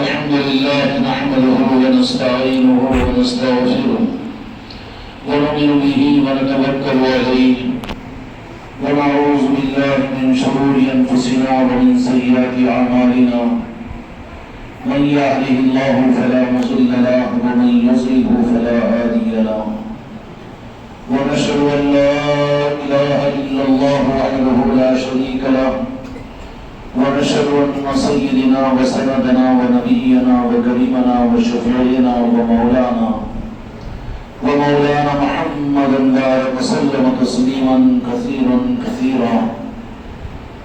الحمد لله نحمده ونستعينه ونستغفره ونؤمن به ونتوكل عليه ونعوذ بالله من شرور أنفسنا ومن سيئات أعمالنا من يهده الله فلا مضل له ومن يضلل فلا هادي له ونشهد أن لا إله إلا الله وحده لا شريك له ونشهد أن سيدنا وسندنا ونبينا وكريمنا وشفيعنا ومولانا محمدا بارك وسلم تسليما كثيرا كثيرا.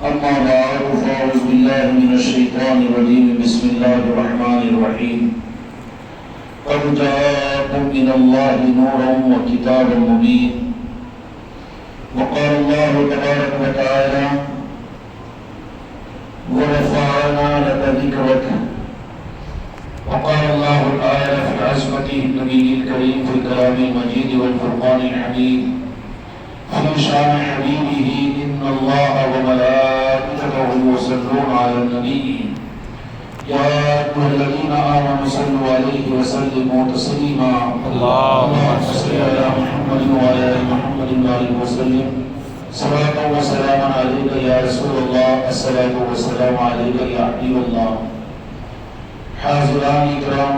أما بعد فأعوذ بالله من الشيطان الرجيم. بسم الله الرحمن الرحيم. قد جاءكم من الله نور وكتاب مبين. وقال الله تبارك وتعالى ورفعنا لك ذكرك. وقال الله تعالى في عظمته النبي الكريم في الكلام المجيد والفرقان الحميد في شان حبيبه إن الله وملائكته يصلون على النبي يا أيها الذين آمنوا صلوا عليه وسلموا تسليما. اللهم صل على محمد وعلى آل محمد وبارك وسلم. صلاة وسلام عليك يا رسول الله. الصلاة والسلام عليك يا حبيب الله. حاضران اکرام،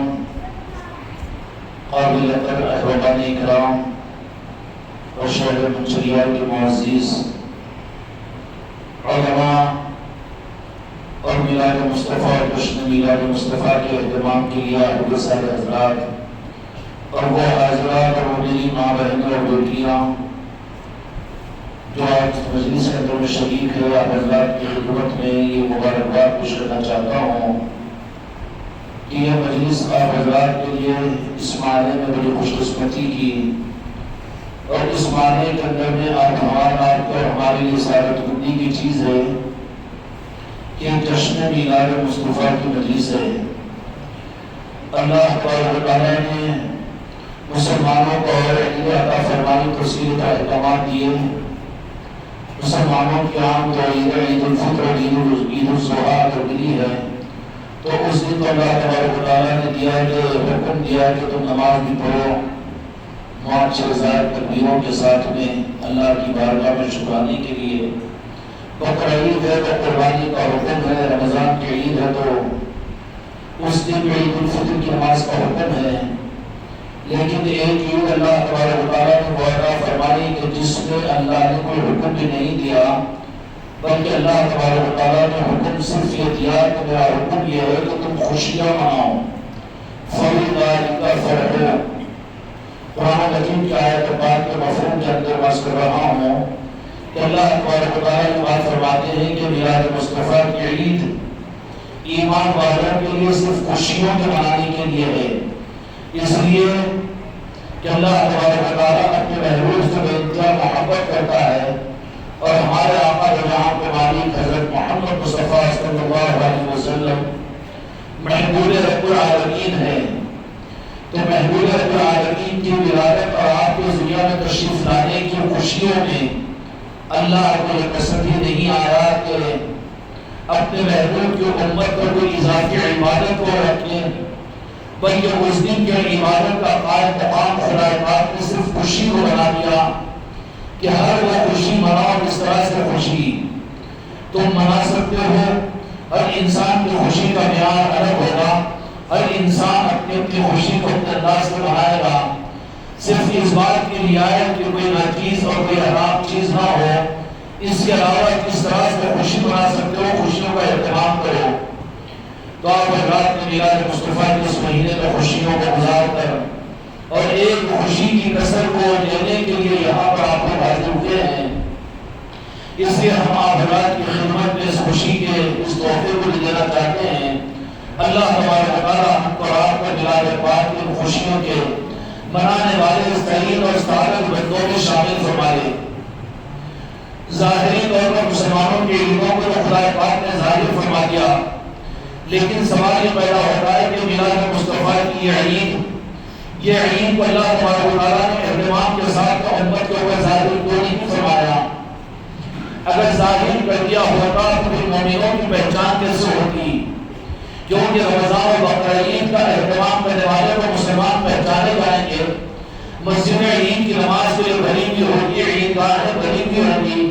قابل قدر احبابان اکرام اور شہر منشریات کے معزز علماء اور میلاد مصطفیٰ اور جشن میلاد مصطفیٰ کے اہتمام کے لیے آئے سارے حضرات اور وہ حاضرات اور وہ میری ماں بہنیں اور بیٹیاں جو آج مجلس کے اندر میں شریک ہے، آپ حضرات کی خدمت میں یہ مبارکباد پیش کرنا چاہتا ہوں کہ یہ مجلس آپ حضرات کے لیے اس معنی میں بڑی خوش قسمتی کی اور اس معنی کے اندر میں آپ کو ہمارے لیے سعادت مندی کی چیز ہے کہ جشن میلاد مصطفیٰ کی مجلس ہے. اللہ تعالیٰ نے مسلمانوں کو اور عید عطا فرمائی توسیع کا احکامات دیے. مسلمانوں کی عام تو عید الفطر اور عید الاضحیٰ ملی ہے، تو اس دن تو اللہ تبارک و تعالیٰ نے دیا کہ حکم دیا کہ تم نماز بھی پڑھو 6000 تکبیروں کے ساتھ میں اللہ کی بارگاہ میں شکرانے کے لیے. بقرعید ہے تو قربانی کا حکم ہے، رمضان کی عید ہے تو اس دن عید الفطر کی نماز کا حکم ہے. لیکن ایک عید اللہ تبارک و تعالیٰ نے وعدہ فرمائی کہ جس میں اللہ نے کوئی حکم بھی نہیں دیا بلکہ اللہ تبارک و تعالیٰ نے حکم صرف یہ دیا کہ میرا حکم یہ ہے کہ تم خوشیاں مناؤ. فَلِذَلِكَ فَرَحُوا. قرآن حکیم کی آیت پاک کے مفہوم کے اندر بات کر رہا ہوں کہ اللہ تبارک و تعالیٰ یہ بات فرماتے ہیں کہ میلاد مصطفیٰ کی عید ایمان والوں کے لیے صرف خوشیوں کے منانے کے لیے ہے، اس لیے کہ اللہ تبارک و تعالیٰ اپنے محبوب سے بے انتہا محبت کرتا ہے اور ہمارے آقا جہاں کے مالک حضرت محمد مصطفیٰ صلی اللہ علیہ وسلم محبوب رب العالمین ہے. تو محبوب رب العالمین کی ولادت اور آپ کے دنیا میں تشریف لانے کی خوشیوں میں اللہ کو یہ پسند ہی نہیں آیا کہ اپنے محبوب کی امت پر کوئی اضافی عبادت کو رکھیں، بلکہ اس دن کی عبادت کا قائم مقام خدا پاک نے صرف خوشی کو بنا دیا کہ ہر وہ خوشی مناؤ جس طرح سے خوشی تم منا سکتے ہو. ہر انسان کی خوشی کا معیار الگ ہوگا، ہر انسان اپنی اپنی خوشی کو اپنے انداز سے منائے گا. صرف اس بات کی رعایت کہ کوئی ناچیز اور کوئی حرام چیز نہ ہو، اس کے علاوہ کس طرح سے خوشی منا سکتے ہو خوشیوں کا اہتمام کرو. تو آپ حضرات نے میلاد مصطفیٰ کے اس مہینے میں خوشیوں کو گزار کر اور ایک خوشی کی کثر کو لینے کے لیے یہاں پر آپ کو حاضر ہوئے ہیں. اس لیے ہم آپ حضرات کی خدمت میں اس خوشی کے اس تحفے کو دینا چاہتے ہیں. اللہ تبارک و تعالیٰ ہم کو آپ کو میلاد پاک کی خوشیوں کے منانے والے استعین اور استعارت بندوں میں شامل فرمائے. ظاہری طور پر مسلمانوں کی عیدوں کو خدا پاک نے ظاہر فرما دیا، لیکن سوال یہ پیدا ہوتا ہے کہ میلاد مصطفیٰ کی یہ عید کو اللہ تبارک و تعالیٰ نے اہتمام کے ساتھ امت کے اوپر ظاہر کیوں نہیں فرمایا؟ اگر ظاہر کر دیا ہوتا تو پھر مومنوں کی پہچان کیسے ہوتی؟ کیونکہ رمضان و عید کا اہتمام کرنے والے کو مسلمان پہچانے جائیں گے. مسجد عید کی نماز کے لیے بھری ہوئی ہوگی, عیدگاہیں بھری ہوئی ہوگی,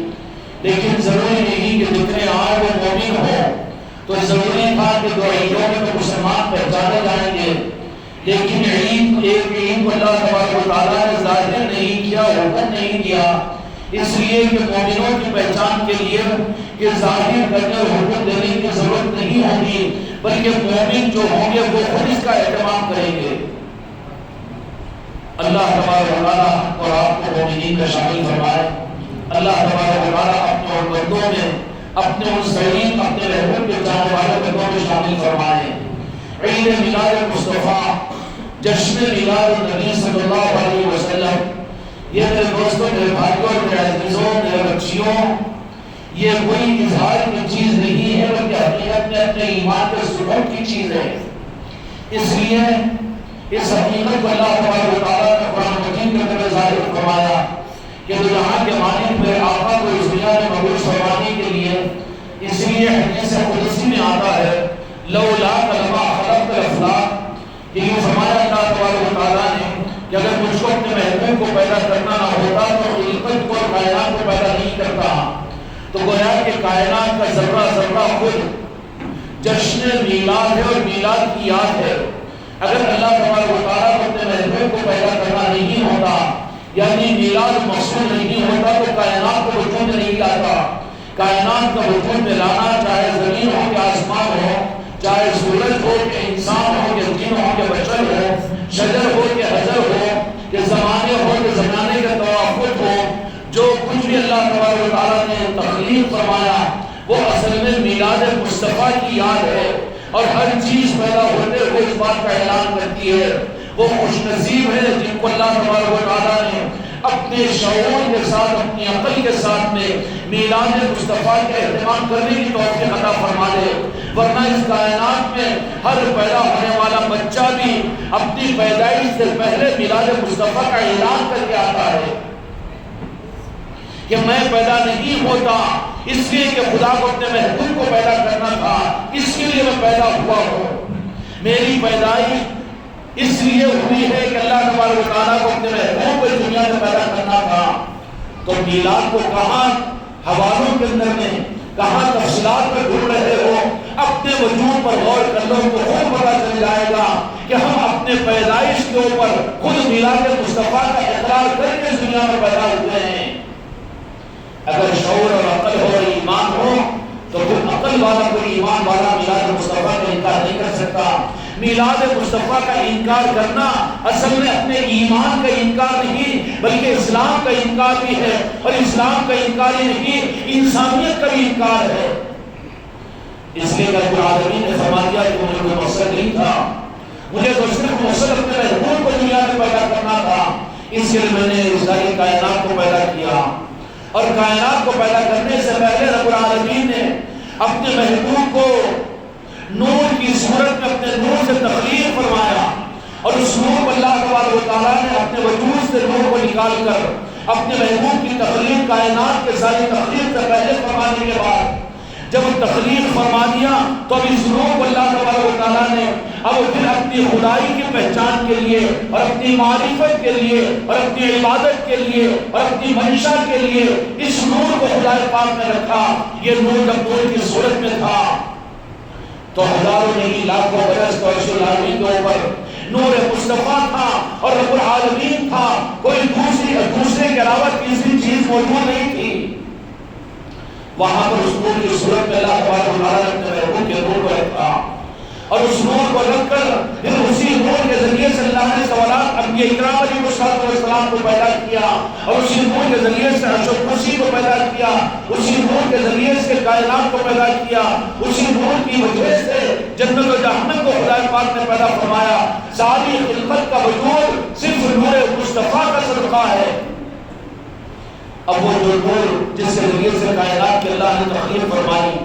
لیکن ضروری نہیں کہ جتنے آئے وہ مومن ہوں. تو ضروری تھا کہ دو عیدوں میں تو مسلمان پہچانے جائیں گے, لیکن عید ایک عید کو اللہ تبارک و تعالیٰ نے ظاہر نہیں کیا, حکم نہیں دیا, اس لیے کہ مومنوں کی پہچان کے لیے کہ ظاہر کرنے اور حکم دینے کی ضرورت نہیں ہوگی, بلکہ مومن جو ہوں گے وہ خود اس کا اہتمام کریں گے. اللہ تبارک و تعالیٰ اور آپ کو مومنین کا شامل فرمائے. اللہ تبارک و تعالیٰ اپنے اور بندوں میں اپنے ان سعید اپنے محبوب کے چاہنے والے بندوں میں شامل فرمائے. عید میلاد مصطفیٰ, جشن میلاد النبی صلی اللہ علیہ وسلم, یہ میرے دوستوں, میرے بھائیوں اور میرے عزیزوں, میرے بچیوں, یہ کوئی اظہار کی چیز نہیں ہے بلکہ حقیقت میں اپنے ایمان کے ثبوت کی چیز ہے. اس لیے اس حقیقت کو اللہ تبارک و تعالیٰ نے قرآن مجید کے اندر ظاہر فرمایا کہ تو جہاں کے مالک میرے آقا کو اس دنیا میں مبعوث فرمانے کے لیے, اس لیے حدیث قدسی میں آتا ہے لولا کلمہ خلقت الافلاق, کہ یہ فرمایا اللہ تبارک و تعالیٰ نے کہ اگر مجھ کو اپنے محبوب کو پیدا کرنا نہ ہوتا تو خلقت کو اور کائنات کو پیدا نہیں کرتا. تو گویا کہ کائنات کا ذرہ ذرہ خود جشن میلاد ہے اور میلاد کی یاد ہے. اگر اللہ تبارک و تعالیٰ کو اپنے محبوب کو پیدا کرنا نہیں ہوتا, یعنی میلاد مقصود نہیں ہوتا, تو کائنات کو وجود میں نہیں لاتا. کائنات کا وجود میں لانا, چاہے زمین ہو کہ آسمان ہو, چاہے سورج ہو کہ انسان ہو کہ جن ہو کہ بشر ہو, شجر ہو کہ حجر ہو, کہ زمانے ہو کہ زمانے کا توافق ہو, جو کچھ بھی اللہ تبارک و تعالیٰ نے تخلیق فرمایا وہ اصل میں میلاد مصطفیٰ کی یاد ہے. اور ہر چیز پیدا ہوتے ہوئے اس بات کا اعلان کرتی ہے وہ خوش نصیب ہے جن کو اللہ تبارک و تعالیٰ نے اپنے شعور کے ساتھ, اپنی عقل کے ساتھ میں میلاد مصطفیٰ کے اہتمام کرنے کی توفیق عطا فرما دے. ورنہ اس کائنات میں ہر پیدا ہونے والا بچہ بھی اپنی پیدائش سے پہلے میلاد مصطفیٰ کا اعلان کر کے آتا ہے کہ میں پیدا نہیں ہوتا اس لیے کہ خدا کو اپنے محبوب کو پیدا کرنا تھا, اس کے لیے میں پیدا ہوا ہوں. میری پیدائش اس لیے ہوئی ہے کہ اللہ تبارک و تعالیٰ کو اپنے محبوب کو دنیا میں پیدا کرنا تھا. تو میلاد کو کہاں حوالوں کے اندر میں, کہاں تفصیلات میں ڈھونڈ رہے ہو, اپنے وجود پر غور کر لو تو خود پتہ چل جائے گا کہ ہم اپنے پیدائش کے اوپر خود میلاد مصطفیٰ کا اقرار کر کے اس دنیا میں پیدا ہوئے ہیں. اگر شعور اور عقل ہو اور ایمان ہو تو پھر عقل والا کوئی ایمان والا میلاد مصطفیٰ کا انکار نہیں کر سکتا. میلاد مصطفیٰ کا انکار کرنا اصل میں اپنے ایمان کا انکار نہیں بلکہ اسلام کا انکار بھی ہے, اور اسلام کا انکار ہی نہیں انسانیت کا بھی انکار ہے. اس لیے رب العالمین نے فرما دیا کہ مجھے کوئی مقصد نہیں تھا, مجھے تو صرف مقصد اپنے محبوب کو دنیا میں پیدا کرنا تھا. اس لیے میں نے اس ساری کائنات کو پیدا کیا, اور کائنات کو پیدا کرنے سے پہلے رب العالمین نے اپنے محبوب کو نور کی صورت میں اپنے نور سے تخلیق فرمایا, اور اس نور کو اللہ تبارک و تعالیٰ نے اپنے وجود سے نور کو نکال کر اپنے محبوب کی تخلیق کائنات کے ساری تخلیق سے پہلے فرمانے کے بعد جب تخلیق فرما دیا تو اب اس نور کو اللہ تبارک و تعالیٰ نے اب پھر اپنی خدائی کی پہچان کے لیے اور اپنی معرفت کے لیے اور اپنی عبادت کے لیے اور اپنی منشا کے لیے اس نور کو خدا پاک میں رکھا. یہ نور جب نور کی صورت میں تھا تو ہزاروں نہیں لاکھوں برس تو عرش العالمین کے اوپر نور مصطفیٰ تھا اور رب العالمین تھا, کوئی دوسرے کے علاوہ تیسری چیز موجود نہیں تھی. وہاں پر اس نور کی صورت میں اللہ تبارک و تعالیٰ نے اپنے محبوب کے نور کو رکھا, اور اس نور کو رکھ کر پھر اسی نور کے ذریعے سے اللہ نے سوالات انبیاء کرام علیہ السلام کو پیدا کیا, اور اسی نور کے ذریعے سے عرش و کرسی کو پیدا کیا, اسی نور کے ذریعے سے کائنات کو پیدا کیا, اسی نور کی وجہ سے جنت و جہنم کو خدا پاک نے پیدا فرمایا. ساری خلقت کا وجود صرف نور مصطفیٰ کا صدقہ ہے. اب وہ جو نور جس کے ذریعے سے کائنات کے اللہ نے تخلیق فرمائی,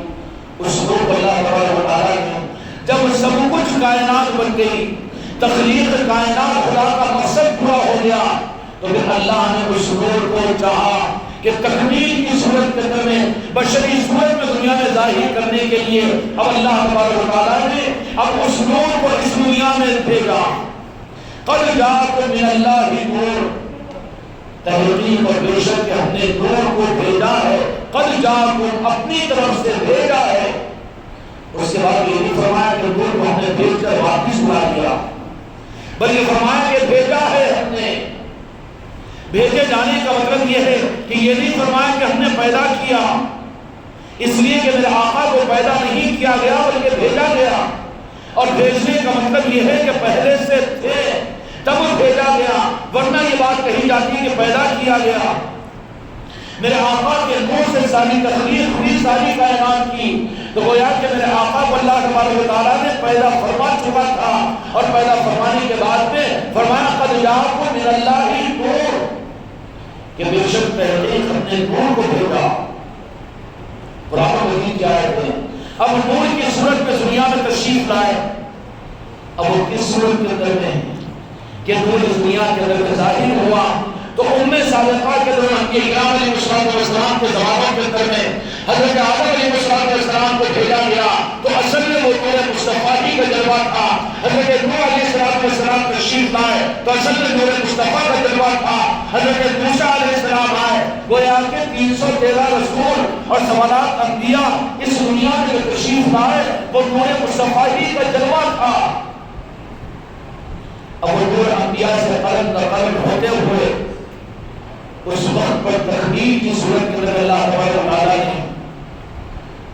اس نور کو اللہ تبارک و تعالیٰ نے جب سب کچھ کائنات بن گئی, تخلیق کائنات خدا کا مقصد پورا ہو گیا, تو پھر اللہ نے اس نور کو چاہا کہ تکمیل کی صورت کے اندر میں بشری صورت میں دنیا میں ظاہر کرنے کے لیے اب اللہ تبارک و تعالیٰ نے اب اس نور کو اس دنیا میں بھیجا. قد جاءکم من اللہ نور، تحقیق اور بے شک کہ ہم نے نور کو بھیجا ہے. قد جاءکم اپنی طرف سے بھیجا ہے. اس کے بعد یہ نہیں فرمایا کہ نور کو ہم نے بھیج کر واپس بلا دیا، بلکہ فرمایا کہ بھیجا ہے ہم نے. بھیجے جانے کا مطلب یہ ہے کہ یہ نہیں فرمایا کہ ہم نے پیدا کیا، اس لیے کہ میرے آقا کو پیدا نہیں کیا گیا بلکہ بھیجا گیا. اور بھیجنے کا مطلب یہ ہے کہ پہلے سے تھے تب بھیجا گیا، ورنہ یہ بات کہی جاتی کہ پیدا کیا گیا. میرے آقا کے نور سے ساری تخلیق ہوئی، ساری کائنات کی، تو گویا کہ میرے آقا کو اللہ تبارک و تعالیٰ نے پیدا فرما چکا تھا. اور پیدا فرمانے کے بعد میں فرمایا قد جاءکم من اللہ نور، کہ بے شک پہلے ہم نے نور کو بھیجا. قرآن مجید کیا ہے؟ اب نور کی صورت میں دنیا میں تشریف لائے. اب وہ کس صورت کے اندر میں کہ نور اس دنیا کے اندر میں ظاہر ہوا؟ تو سابقہ کے دوران کرام علیہ السلام کے زمانوں کے اندر میں حضرت آدم علیہ السلام کو بھیجا گیا، تو اصل میں وہ نور مصطفیٰ ہی کا جلوہ تھا. حضرت نوح علیہ السلام تشریف لائے تو اصل میں نور مصطفیٰ کا جلوہ تھا. حضرت موسیٰ علیہ السلام آئے، گویا کہ 313 رسول اور 14 انبیاء اس دنیا میں جو تشریف لائے وہ نور مصطفیٰ ہی کا جلوہ تھا. اب وہ نور انبیاء سے قلم در قلم ہوتے ہوئے اس وقت پر تخلیق کی صورت کے اندر اللہ تبارک و تعالیٰ نے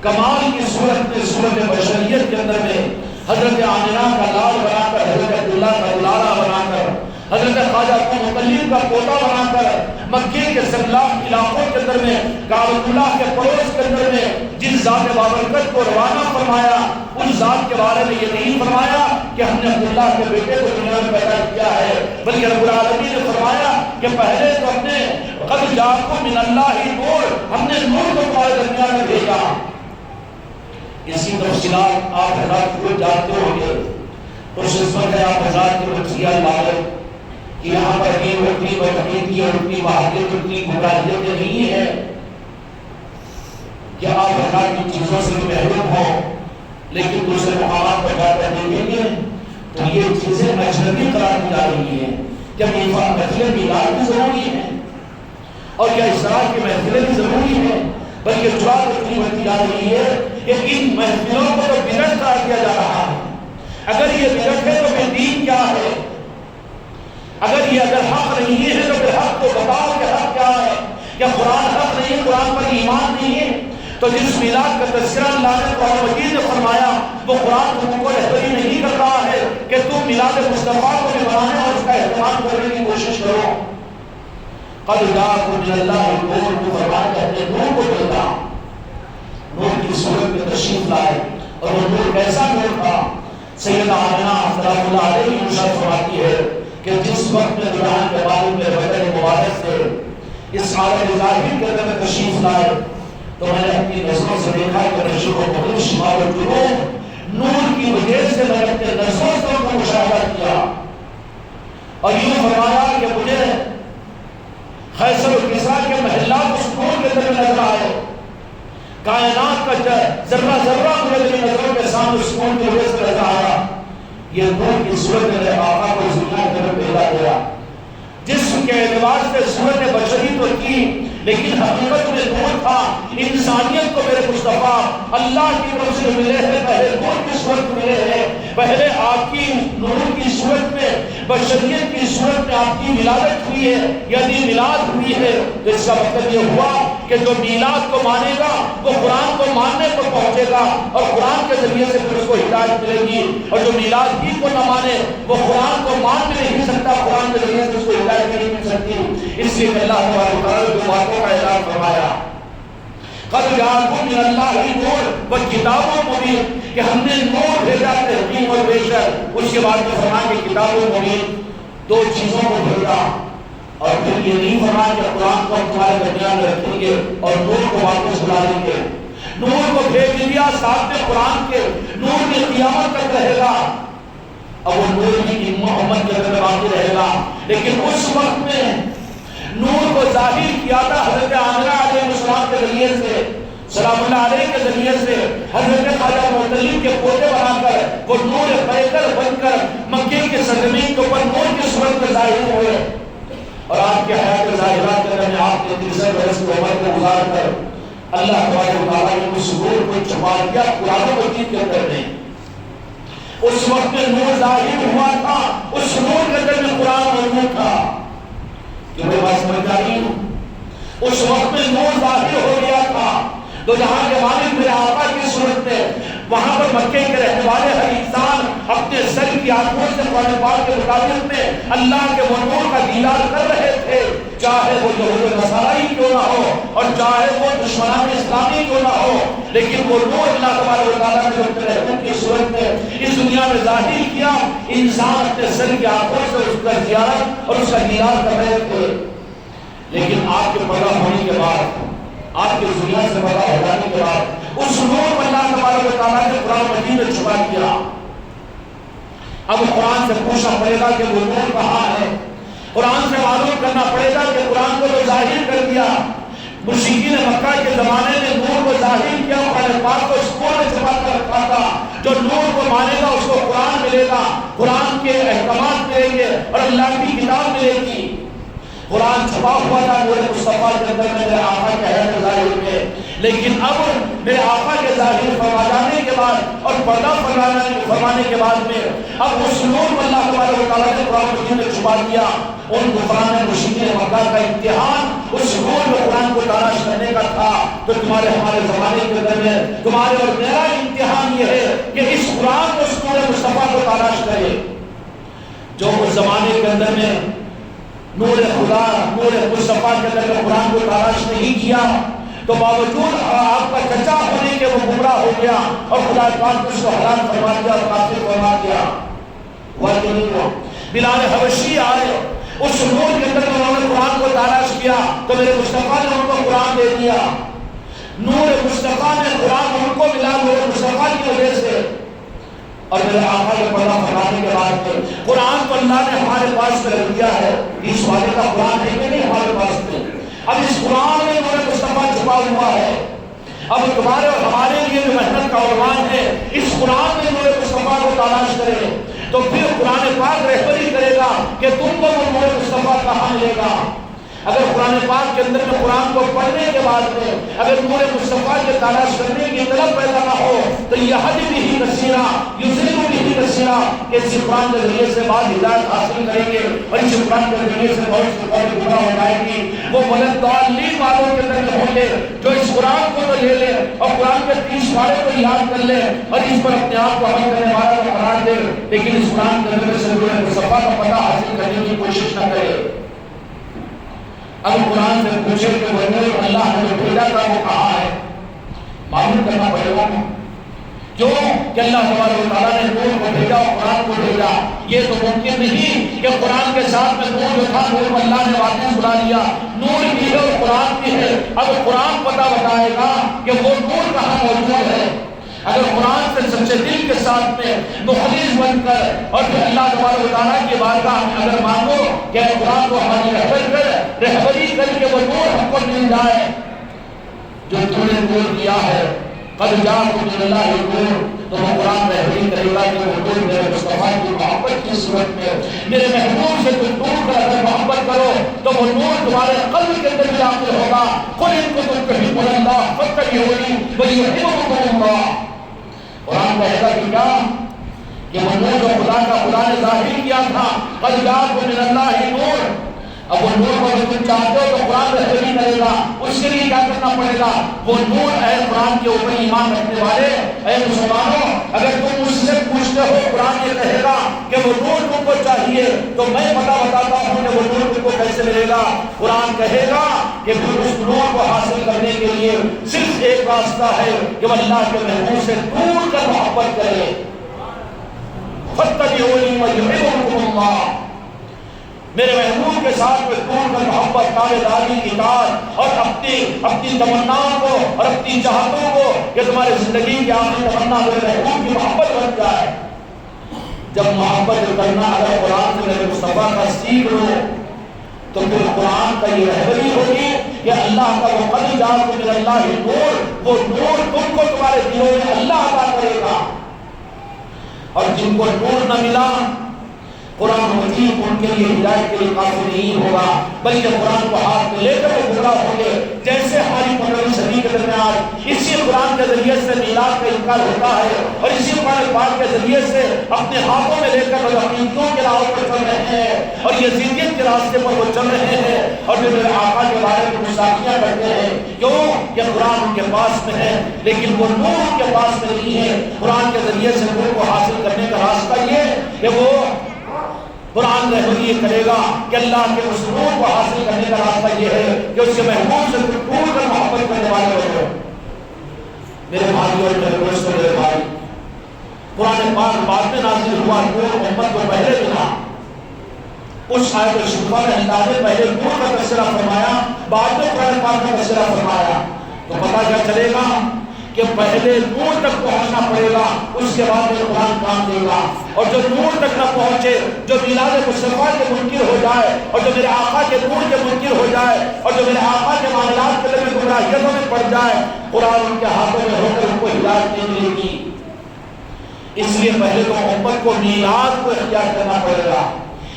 کمال کی صورت میں صورت بشریت کے اندر میں حضرت آمنہ کا لال بنا کر، حضرت عبداللہ کا دلالہ بنا کر، حضرت خواجہ مطلب کا پوتا بنا کر مکے کے سنگلاخ علاقوں کے اندر میں کعبۃ اللہ کے پڑوس کے اندر میں جس ذات بابرکت کو روانہ فرمایا، اس ذات کے بارے میں یہ نہیں فرمایا کہ ہم نے عبداللہ کے بیٹے کو دنیا میں پیدا کیا ہے، بلکہ رب العالمین نے فرمایا کہ پہلے تو ہم نے قد جاءکم من اللہ نور، ہم نے نور کو تمہارے درمیان میں بھیجا. اس کی تفصیلات آپ حضرات کو جانتے ہوں گے. خوش قسمت ہے آپ حضرات کی بچیاں لائے کہ یہاں پر اتنی بدعقیدگی اور اتنی وحدت، اتنی گمراہیت نہیں ہے کہ آپ حضرات کی چیزوں سے محروم ہوں، لیکن دوسرے مقامات پر جا کر دیکھیں گے تو یہ چیزیں اجنبی قرار دی جا رہی ہیں. کیا محفل میلاد بھی ضروری ہے اور کیا اسرار کی محفلیں بھی ضروری ہیں؟ بلکہ جواب اتنی بڑھتی جا رہی ہے کہ ان محفلوں کو تو بدعت قرار دیا جا رہا ہے. اگر یہ بدعت ہے تو پھر دین کیا ہے؟ اگر حق نہیں ہے تو پھر حق کو بتاؤ کہ حق کیا ہے. کیا قرآن حق نہیں ہے؟ قرآن پر ایمان نہیں ہے؟ تو جس میلاد کا تذکرہ اللہ نے قرآن مجید نے فرمایا وہ قرآن تم کو رہبری نہیں کر رہا ہے کہ تم میلاد مصطفیٰ کو بھی بنانے اور اس کا اہتمام کرنے کی کوشش کرو. قد جاءکم من اللہ نور، کو فرمایا کہ ہم نے نور کو بھیجا. نور کی صورت میں تشریف لائے اور وہ نور کیسا نور تھا؟ سیدہ آمنہ سلام اللہ علیہ ارشاد فرماتی ہے کہ جس وقت میں دلہن کے بالوں میں بدن مبارک سے اس عالم ظاہر کے اندر تشریف لائے تو میں نے اپنی نظروں سے دیکھا کہ مشرق و مغرب، شمال و جنوب نور کی وجہ سے میں نے اپنے نظروں سے ان کو مشاہدہ کیا. اور یوں فرمایا کہ مجھے قیصر و کسریٰ کے محلات اس نور کے اندر نظر آئے. کائنات کا ذرہ ذرہ مجھے میری نظروں کے سامنے سکون کی وجہ سے نظر آیا. یہ نور کی صورت میں میرے آقا کو اس دنیا کے اندر بھیجا گیا. جسم کے اعتبار سے صورت بشری تو تھی لیکن حقیقت میں نور تھا. انسانیت کو میرے مصطفیٰ اللہ کی طرف سے ملے ہیں، پہلے نور کی صورت ملے ہیں. پہلے آپ کی نور کی صورت میں، بشریت کی صورت میں آپ کی ولادت ہوئی ہے، یعنی میلاد ہوئی ہے. تو اس کا مطلب یہ ہوا کہ جو میلاد کو مانے گا وہ قرآن کو ماننے کو پہنچے گا اور قرآن کے ذریعے سے پھر اس کو ہدایت ملے گی. اور جو میلاد ہی کو نہ مانے وہ قرآن کو مان بھی نہیں سکتا، قرآن کے ذریعے سے اس کو ہدایت نہیں مل سکتی. اس لیے اللہ تبارک و تعالیٰ نے باتوں کا اعلان فرمایا قد جاءکم من اللہ نور وکتاب مبین، کہ ہم نے نور بھیجا تحقیق اور بیشر. اس کے بعد میں فرمایا کہ کتاب مبین، دو چیزوں کو بھیجا. اور پھر یہ نہیں فرمایا کہ قرآن کو ہم تمہارے درمیان میں رکھیں گے اور نور کو واپس بلا دیں گے. نور کو بھیج دیا ساتھ میں قرآن کے، نور کی قیامت تک رہے گا. اب وہ نور بھی محمد کے اندر باقی رہے گا، لیکن اس وقت میں نور کو ظاہر کیا تھا حضرت آمنہ علیہ السلام کے ذریعے سے، سلام اللہ علیہ کے ذریعے سے، حضرت خواجہ معطلب کے پوتے بنا کر وہ نور پیکر بن کر مکے کے سرزمین کے اوپر نور کی صورت میں ظاہر ہوئے، اور آپ کے حیات ظاہرات کے میں آپ نے 63 برس کی عمر کو گزار کر اللہ تبارک و تعالیٰ نے اس نور کو چھپا دیا قرآن مجید کے اندر میں۔ اس وقت میں نور ظاہر ہوا تھا، اس نور کے اندر میں قرآن موجود تھا کہ میرے پاس سمجھداری ہوں۔ اس وقت میں نور ظاہر ہو گیا تھا تو جہاں کے مالک میرے آقا کی صورت میں وہاں پر مکے کے رہنے والے ہر انسان اپنے سر کی آنکھوں سے قرآن پاک کے مطابق میں اللہ کے وہ نور کا دیدار کر رہے تھے، چاہے وہ یہود نصارا ہی کیوں نہ ہو اور چاہے وہ دشمنان اسلامی کیوں نہ ہو، لیکن وہ نور اللہ تبارک و تعالیٰ نے اپنے رحمت کی صورت میں اس دنیا میں ظاہر کیا۔ انسان اپنے سر کی آنکھوں سے اس کا زیارت اور اس کا دیدار کر رہے تھے، لیکن آپ کے پیدا ہونے کے بعد، آپ کے دنیا سے پیدا ہو جانے کے بعد اس نور کو اللہ تبارک و تعالیٰ نے قرآن مجید میں چھپا دیا۔ اب قرآن سے پوچھنا پڑے گا کہ وہ نور کہاں ہے، قرآن سے معلوم کرنا پڑے گا کہ قرآن کو تو ظاہر کر دیا، مشرکین مکہ کے زمانے میں نور کو ظاہر کیا، قرآن پاک کو سکون میں چھپا کر رکھا تھا، جو نور کو مانے گا اس کو قرآن ملے گا، قرآن کے احکامات ملیں گے اور اللہ کی کتاب ملے گی۔ قرآن چھپا ہوا تھا نور مصطفیٰ کے اندر میں میرے آقا کے حیات ظاہر میں، لیکن اب میرے آقا کے ظاہر فرما جانے کے بعد اور پردہ فرمانے کے بعد میں اب اس نور کو اللہ تبارک و تعالیٰ نے قرآن مجید میں چھپا دیا۔ ان قرآن مشرکین مکہ کا امتحان اس نور میں قرآن کو تلاش کرنے کا تھا، تو تمہارے ہمارے زمانے کے اندر میں تمہارے اور میرا امتحان یہ ہے کہ اس قرآن کو اس نور مصطفیٰ کو تلاش کرے۔ جو اس زمانے کے اندر میں نور خدا، نور مصطفیٰ کے اندر قرآن کو تلاش نہیں کیا تو باوجود آپ کا چچا ہونے کے وہ گمراہ ہو گیا اور خدا پاک نے اس کو حرام فرما دیا اور کافر فرما دیا۔ بلال حبشی آئے، اس نور کے اندر انہوں نے قرآن کو تلاش کیا تو میرے مصطفیٰ نے ان کو قرآن دے دیا۔ نور مصطفیٰ نے قرآن ان کو ملا نور مصطفیٰ کی وجہ سے، اور میرے آقا کے پردہ فرمانے کے بعد میں قرآن تو اللہ نے ہمارے پاس میں رکھ دیا ہے، اس والے کا قرآن ہے کہ نہیں ہمارے پاس میں؟ اب اس قرآن میں نور مصطفیٰ چھپا ہوا ہے، اب تمہارے اور ہمارے لیے جو محنت کا عنوان ہے اس قرآن میں نور مصطفیٰ کو تلاش کرے، تو پھر قرآن پاک رہبری کرے گا کہ تم کو وہ نور مصطفیٰ کہاں ملے گا۔ اگر قرآن پاک کے اندر میں قرآن کو پڑھنے کے بعد میں اگر نور مصطفیٰ کے تلاش کرنے کی طلب پیدا نہ ہو تو یہ حد بھی ہی نصیرہ یوزل بھی ہی نصیرہ کہ اس قرآن کے ذریعے سے بعض ہدایت حاصل کریں گے اور اس قرآن کے ذریعے سے بہت سے قوم گمراہ ہو جائے گی۔ وہ ملتعلین والوں کے اندر ہوں گے جو اس قرآن کو تو لے لیں اور قرآن کے 30 پارے کو یاد کر لیں اور اس پر اپنے آپ کو عمل کرنے والا کو قرار دے، لیکن اس قرآن کے اندر سے نور مصطفیٰ کا پتہ حاصل کرنے کی کوشش نہ کرے۔ اب قرآن سے پوچھے کہ وہ نور اللہ نے جو بھیجا تھا وہ کہاں ہے، معلوم کرنا پڑے گا۔ کیوں کہ اللہ تبارک و تعالیٰ نے نور کو بھیجا اور قرآن کو بھیجا، یہ تو ممکن نہیں کہ قرآن کے ساتھ میں نور جو تھا نور کو اللہ نے واپس بلا لیا، نور بھی ہے اور قرآن بھی ہے۔ اب قرآن پتہ بتائے گا کہ وہ نور کہاں موجود ہے۔ اگر قرآن سے سچے دل کے ساتھ میں مخلص بن کر اور پھر اللہ تبارک و تعالیٰ کی بارگاہ میں اگر مانگو کہ قرآن کو ہماری رہبری کر کے وہ نور ہم کو مل جائے جو تم نے نور دیا ہے، قد جاءکم من اللہ نور، تو وہ قرآن رہبری کرے گا کہ وہ نور میرے مصطفیٰ کی محبت کی صورت میں میرے محبوب سے تم دور کر اگر محبت کرو تو وہ نور تمہارے قلب کے اندر داخل ہوگا۔ قل ان کنتم تحبون اللہ فاتبعونی ویحببکم اللہ۔ قرآن کہے گا کہ کیا کہ وہ نور جو خدا نے ظاہر کیا تھا، قد جاءکم من اللہ نور، اب وہ نور کو جو تم چاہتے ہو تو قرآن رہبری کرے گا، اس کے لیے کیا کرنا پڑے گا؟ وہ نور اے قرآن کے اوپر ایمان رکھنے والے اے مسلمانوں، اگر تم مجھ سے پوچھتے ہو قرآن یہ کہے گا کہ وہ نور تم کو چاہیے تو میں بتاتا ہوں کہ وہ نور تم کو کیسے ملے گا۔ قرآن کہے گا کہ پھر اس نور کو حاصل کرنے کے لیے صرف ایک راستہ ہے کہ وہ اللہ کے محبوب سے دور کر محبت کرے۔ فاتبعونی ویحببکم اللہ، میرے محبوب کے ساتھ میں دور کر محبت، تابعداری، اطاعت اور اپنی تمناؤں کو اور اپنی چاہتوں کو کہ تمہاری زندگی کی آخری تمنا میرے محبوب کی محبت بن جائے۔ جب محبت کرنا اگر قرآن سے میرے مصطفیٰ کا سیکھ لو تو پھر قرآن کا یہ رہبری ہوگی کہ اللہ کا وہ قد جاءکم من اللہ نور، وہ نور تم کو تمہارے دلوں میں اللہ عطا کرے گا۔ اور جن کو نور نہ ملا، قرآن مجید ان کے لیے ہدایت کے لیے کافی نہیں ہوگا، بلکہ قرآن کو ہاتھ میں لے کر وہ گمراہ ہوں گے۔ جیسے ہماری 15ویں صدی کے درمیان اسی قرآن کے ذریعے سے میلاد کا انکار ہوتا ہے، اور اسی قرآن پاک کے ذریعے سے اپنے ہاتھوں میں لے کر وہ عقیدتوں کے راہ پر چل رہے ہیں اور یزیدیت کے راستے پر وہ چل رہے ہیں، اور جو میرے آقا کے بارے میں گستاخیاں کرتے ہیں۔ کیوں؟ کہ قرآن ان کے پاس میں ہے، لیکن وہ نور ان کے پاس میں نہیں ہے۔ قرآن کے ذریعے سے نور کو حاصل کرنے کا راستہ یہ کہ وہ قرآن رہبری کرے گا کہ اللہ کے اس نور کو حاصل کرنے کا راستہ یہ ہے کہ اس کے محبوب سے ٹوٹ کر محبت کرنے والے ہو۔ میرے بھائی اور میرے دوستوں، میرے بھائی، قرآن پاک بعد میں نازل ہوا، نور امت کو پہلے ملا۔ اس آیت شریفہ میں اللہ نے پہلے نور کا تذکرہ فرمایا، بعد میں قرآن پاک کا تذکرہ فرمایا۔ تو پتہ کیا چلے گا کہ پہلے نور تک پہنچنا پڑے گا، اس کے بعد میں قرآن کام دے گا۔ اور جو نور تک نہ پہنچے، جو میلاد مصطفیٰ کے منکر ہو جائے، اور جو میرے آقا کے نور کے منکر ہو جائے، اور جو میرے آقا کے معاملات کے لئے گمراہیتوں میں پڑ جائے، قرآن ان کے ہاتھوں میں ہو کر ان کو ہدایت نہیں ملے گی۔ اس لیے پہلے تو امت کو میلاد کو اختیار کرنا پڑے گا۔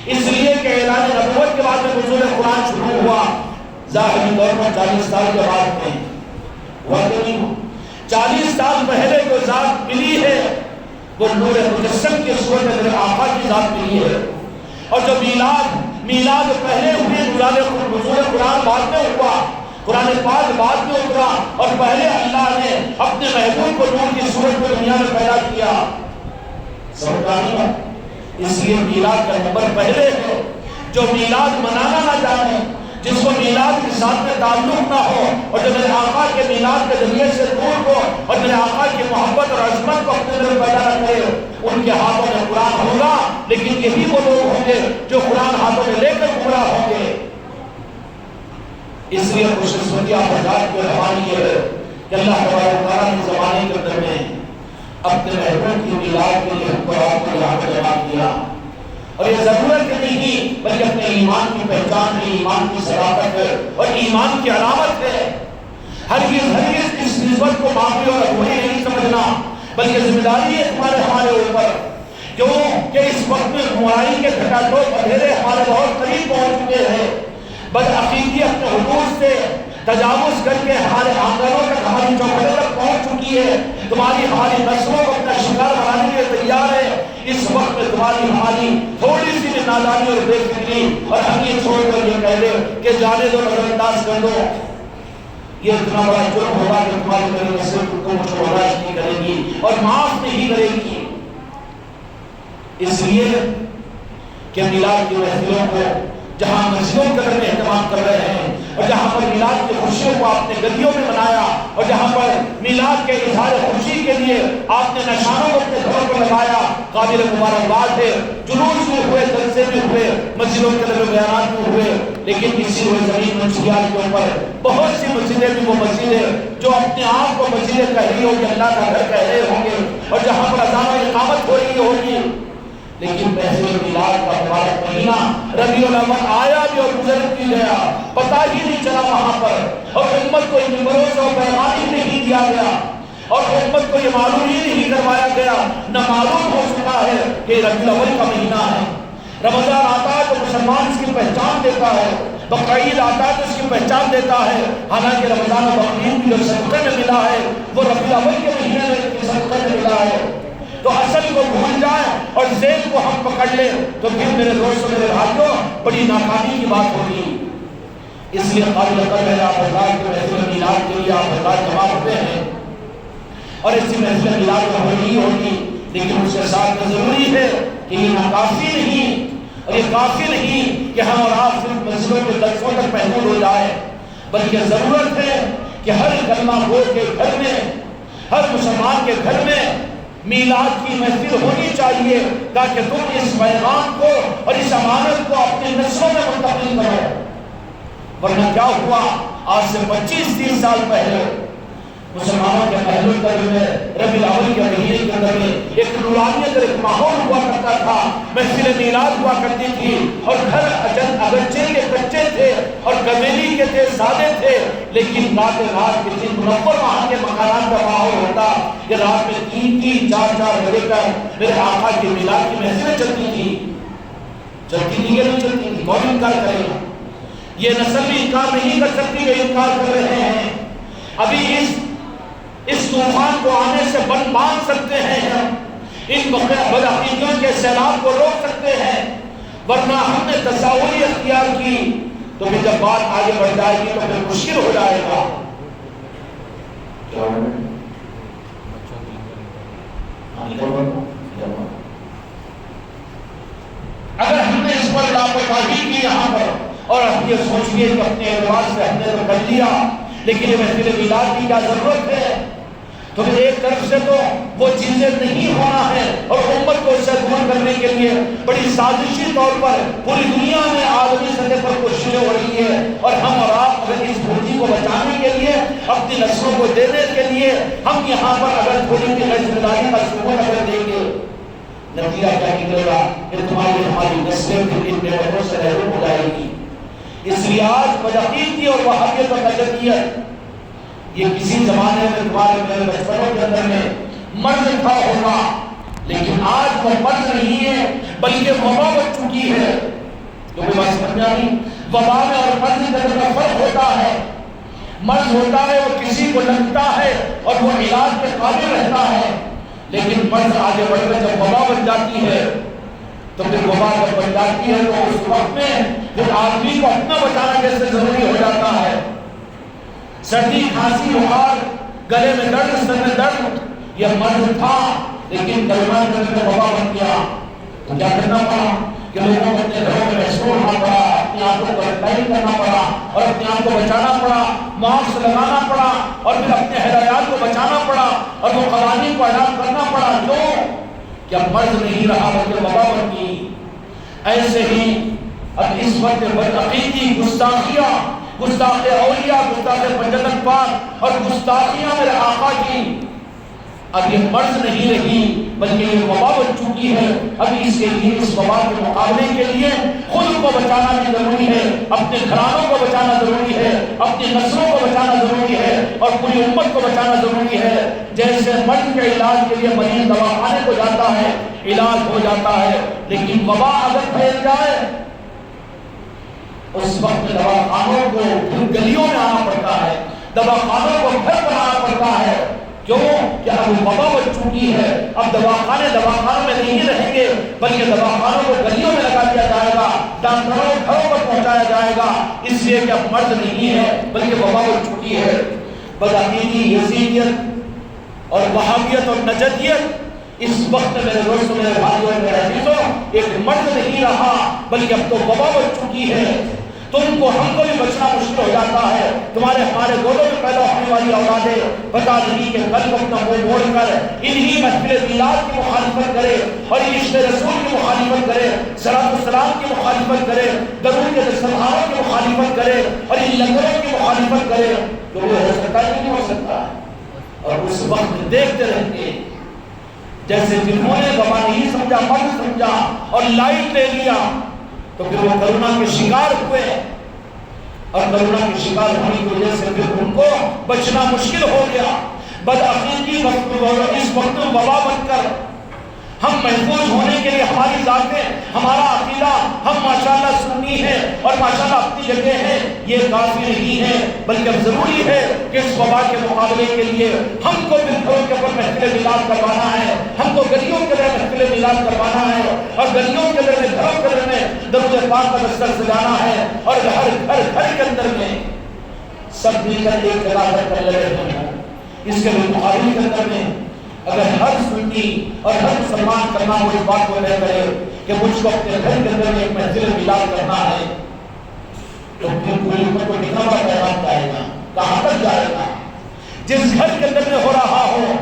اس لیے کہ اعلان نبوت کے بعد میں نزول قرآن شروع ہوا، ظاہری طور پر 40 سال کے بعد میں ہوا کہ نہیں؟ 40 سال پہلے جو ذات ملی ہے وہ نور مجسم کی صورت میں میرے آقا کی ذات ملی ہے، اور جو میلاد پہلے ہوئے، نزول قرآن بعد میں ہوا، قرآن پاک بعد میں اترا، اور پہلے اللہ نے اپنے محبوب کو نور کی صورت میں دنیا میں پیدا کیا۔ سمجھا نہیں؟ اس لیے میلاد کا نمبر پہلے ہے۔ جو میلاد منانا نہ جانے، جس کو میلاد کے ساتھ میں تعلق نہ ہو، اور جو میرے آقا کے میلاد کے ذریعے سے نور کو اور میرے آقا کی محبت اور عظمت کو اپنے دل میں پیدا نہ کرے، ان کے ہاتھوں میں قرآن ہوگا، لیکن یہی وہ لوگ ہوں گے جو قرآن ہاتھوں میں لے کر گمراہ ہوں گے۔ اس لیے خوش قسمتی آفراد کی رحمانی یہ ہے کہ اللہ تبارک تعالیٰ نے زمانے کے اندر میں اپنے محبوب کی میلاد کے لیے ہم کو رات کو یہاں پر جمع کیا، اور یہ ضرورت نہیں بلکہ اپنے ایمان کی پہچان ہے، ایمان کی صداقت ہے اور ایمان کی علامت ہے۔ ہرگز اس نسبت کو معافی اور اگوئی نہیں سمجھنا، بلکہ ذمہ داری ہے ہمارے اوپر، کیوں کہ اس وقت میں برائی کے گھٹاٹوپ اندھیرے ہمارے بہت قریب پہنچ چکے ہیں۔ بدعقیدی اپنے حدود سے تجاوز کر کے ہمارے آنگنوں تک، ہماری چوکھٹوں تک پہنچ چکی ہے۔ ہماری نسلوں کو اپنا شکار بنانے کے لیے تیار ہے۔ اس وقت میں ہماری تھوڑی سی بھی نادانی اور بے فکری، اور ہم یہ چھوڑ کر یہ کہہ دیں کہ جانے دو، نظر انداز کر دو، یہ اتنا بڑا جرم ہوگا کہ تمہاری میری نسل کو برداشت نہیں کرے گی اور معاف نہیں کرے گی۔ اس لیے کہ میلاد کی محفلوں کو جہاں مسجدوں کے اندر میں اہتمام کر رہے ہیں، اور جہاں پر میلاد کی خوشیوں کو آپ نے گلیوں میں منایا، اور جہاں پر میلاد کے اظہار خوشی کے لیے آپ نے نشانوں کو اپنے گھروں پر لگایا، قابل مبارکباد ہے۔ جلوس میں ہوئے، جلسے میں ہوئے، مسجدوں کے اندر بیانات میں ہوئے، لیکن اسی ہوئے زمین منشیات کے اوپر بہت سی مسجدیں بھی وہ مسجدیں جو اپنے آپ کو مسجدیں کہہ رہی ہوگی، اللہ کا گھر کہہ رہے ہوں گے، اور جہاں پر اذان و اقامت ہو رہی ہوگی، لیکن محفل میلاد کا مبارک مہینہ ربیع الاول آیا بھی اور گزر بھی گیا، پتہ ہی نہیں چلا وہاں پر، اور امت کو ان بھروسے اور پیغام ہی نہیں دیا گیا، اور امت کو یہ معلوم ہی نہیں کروایا گیا، نہ معلوم ہو چکا ہے کہ ربیع الاول کا مہینہ ہے۔ رمضان آتا ہے تو مسلمان اس کی پہچان دیتا ہے، بقرعید آتا ہے تو اس کی پہچان دیتا ہے، حالانکہ رمضان و بقرعید بھی جو صدقے میں ملا ہے وہ ربیع الاول کے مہینے میں صدقے میں ملا ہے۔ تو اصل کو بھول جائیں اور ذیل کو ہم پکڑ لیں تو پھر میرے دوستوں، میرے بھائیوں، بڑی ناکامی کی بات ہوگی۔ اس لیے قابل قدر ہے آپ حضرات کے محفل میلاد کے لیے آپ حضرات جمع ہوتے ہیں، اور اسی محفل میلاد میں ہونی ہوگی، لیکن اس کے ساتھ میں ضروری ہے کہ یہ ناکافی نہیں، اور یہ کافی نہیں کہ ہم اور آپ صرف مسجدوں کے جلسوں تک محدود ہو جائے، بلکہ ضرورت ہے کہ ہر کلمہ گو کے گھر میں، ہر مسلمان کے گھر میں میلاد کی محفل ہونی چاہیے، تاکہ تم اس پیغام کو اور اس امانت کو اپنے نسلوں میں منتقل کرو۔ ورنہ کیا ہوا؟ آج سے 25-30 سال پہلے مسلمانوں کے اہل القلب میں ربیع الاول کے مہینے کے اندر میں ایک نورانیت ایک ماحول ہوا کرتا تھا، محفل میلاد ہوا کرتی تھی، اور گھر اگرچہ کے کچے تھے اور کمیلی کے تھے، سادے تھے، لیکن رات کے دن منور وہاں کے مکانات کا ماحول ہوتا کہ رات میں 3-4 بجے تک میرے آقا کی میلاد کی محفلیں چلتی تھی کہ نہیں چلتی تھی؟ کون انکار کرے گا؟ یہ نسل بھی انکار نہیں کر سکتی، یہ انکار کر رہے ہیں۔ ابھی اس طوفان کو آنے سے باندھ سکتے ہیں ہم، ان بدعقیدیوں کے سیلاب کو روک سکتے ہیں، ورنہ ہم نے تساہلی اختیار کی تو پھر جب بات آگے بڑھ جائے گی تو پھر مشکل ہو جائے گا۔ اگر ہم نے اس پر لاپرواہی کی یہاں پر اور ہم یہ سوچیے کہ اپنے اعتبار سے ہم نے تو کر لیا، لیکن یہ محفل میلاد کی کیا ضرورت ہے؟ تو ایک طرف سے تو وہ چیزیں نہیں ہونا ہے، اور امت کو اس سے دور کرنے کے لیے بڑی سازشی طور پر پوری دنیا میں عالمی سطح پر کوششیں ہو رہی ہے، اور ہم اور آپ اگر اس بھولی کو بچانے کے لیے، اپنی نسلوں کو دینے کے لیے ہم یہاں پر اگر تھوڑی بھی ذمہ داری کا شعور اگر دیں گے، نتیجہ کیا نکلے گا کہ تمہاری ہماری نسلیں پھر ان نعمتوں سے محروم ہو جائے گی۔ اس لیے آج بدعقیدگی اور وہابیت اور نجدیت یہ کسی زمانے میں تمہارے میرے بچپنوں کے اندر میں مرض تھا ہونا، لیکن آج وہ مرض نہیں ہے بلکہ وبا بن چکی ہے۔ جو کوئی بات سمجھا نہیں؟ وبا میں اور مرض کے اندر کا فرق ہوتا ہے۔ مرض ہوتا ہے وہ کسی کو لگتا ہے اور وہ علاج کے قابل رہتا ہے، لیکن مرض آگے بڑھ کر جب وبا بن جاتی ہے تو پھر وبا جب بن جاتی ہے تو اس وقت میں پھر آدمی کو اپنا بچانا کیسے ضروری ہو جاتا ہے۔ سردی، کھانسی، بخار، گلے میں درد، سر میں درد، یہ مرض تھا، لیکن کلمہ میں وبا بن گیا تو کیا کرنا پڑا کہ لوگوں کو اپنے گھروں میں محسوس ہونا پڑا، اپنے آپ کو کوارنٹائن کرنا پڑا اور اپنے آپ کو بچانا پڑا، ماسک لگانا پڑا اور پھر اپنے ہدایات کو بچانا پڑا اور وہ قوانین کو ادا کرنا پڑا۔ کیوں؟ کہ اب مرض نہیں رہا بلکہ وبا بن گئی۔ ایسے ہی اب اس وقت بدعقیدی، گستاخیاں، گستاخ اولیاء، گستاخ پنجتن پاک اور گستاخیاں میرے آقا کی، اب یہ مرض نہیں رہی بلکہ یہ وبا بن چکی ہے۔ اب اس کے لیے، اس وبا کے مقابلے کے لیے خود کو بچانا بھی ضروری ہے، اپنے گھرانوں کو بچانا ضروری ہے، اپنی نسلوں کو بچانا ضروری ہے اور پوری امت کو بچانا ضروری ہے۔ جیسے مرض کے علاج کے لیے مریض دواخانے کو جاتا ہے، علاج ہو جاتا ہے، لیکن وبا اگر پھیل جائے اس وقت دواخانوں کو گلیوں میں آنا پڑتا ہے، دواخانوں کو گھر بنانا پڑتا ہے۔ کیوں؟ کہ اب وبا بن چکی ہے، اب دواخانوں میں نہیں رہیں گے بلکہ دواخانوں کو گلیوں میں لگا دیا جائے گا، ڈاکٹروں گھروں پر پہنچایا جائے گا، اس لیے کہ اب مرض نہیں ہے بلکہ وبا بن چکی ہے۔ بدعقیدی، یزیدیت اور وہابیت اور نجدیت اس وقت میرے دوستوں، میرے بھائیوں اور میرے عزیزوں ایک مرض نہیں رہا بلکہ اب تو وبا بن چکی ہے۔ تم کو، ہم کو بھی بچنا مشکل ہو جاتا ہے۔ تمہارے ہمارے گودوں میں پیدا ہونے والی اولادیں بتا دیں کہ کل کو اپنا منہ موڑ کر انہی محفل میلاد کی مخالفت کرے اور عشق رسول کی مخالفت کرے، صلاۃ السلام کی مخالفت کرے، درود کے دسترخوانوں کی مخالفت کرے اور ان لنگروں کی مخالفت کرے، تو وہ ہو سکتا ہے نہیں ہو سکتا ہے۔ اور اس وقت دیکھتے رہیں گے جیسے جنہوں نے وبا نہیں سمجھا، مرض سمجھا اور لائٹ لے لیا تو پھر وہ کرونا کے شکار ہوئے، اور کرونا کے شکار ہونے کی وجہ سے پھر ان کو بچنا مشکل ہو گیا۔ بدعقیدگی اس وقت وبا بن کر ہم محفوظ ہونے کے لیے ہماری ذاتیں، ہمارا عقیدہ، ہم ماشاءاللہ سنی ہیں اور ماشاءاللہ اپنی جگہ ہیں، یہ کافی نہیں ہے، بلکہ اب ضروری ہے کہ اس وبا کے مقابلے کے لیے ہم کو بھی گھروں کے اوپر محفل میلاد کروانا ہے، ہم کو گلیوں کے اندر محفل میلاد کروانا ہے اور گلیوں کے اندر، گھروں کے اندر میں درود پاک کا دستر سجانا ہے اور ہر گھر کے اندر میں سب مل کر ایک جگہ پر لگے ہوئے ہیں۔ اس کے مقابلے کے اندر میں اگر ہر سنی اور ہر مسلمان کرنا وہ اس بات کو طے کرے کہ مجھ کو اپنے گھر کے اندر ایک محفل میلاد کرنا ہے، تو پھر پوری امت کو کتنا بڑا پیغام جائے گا، کہاں تک جائے گا؟ جس گھر کے اندر میں ہو رہا ہو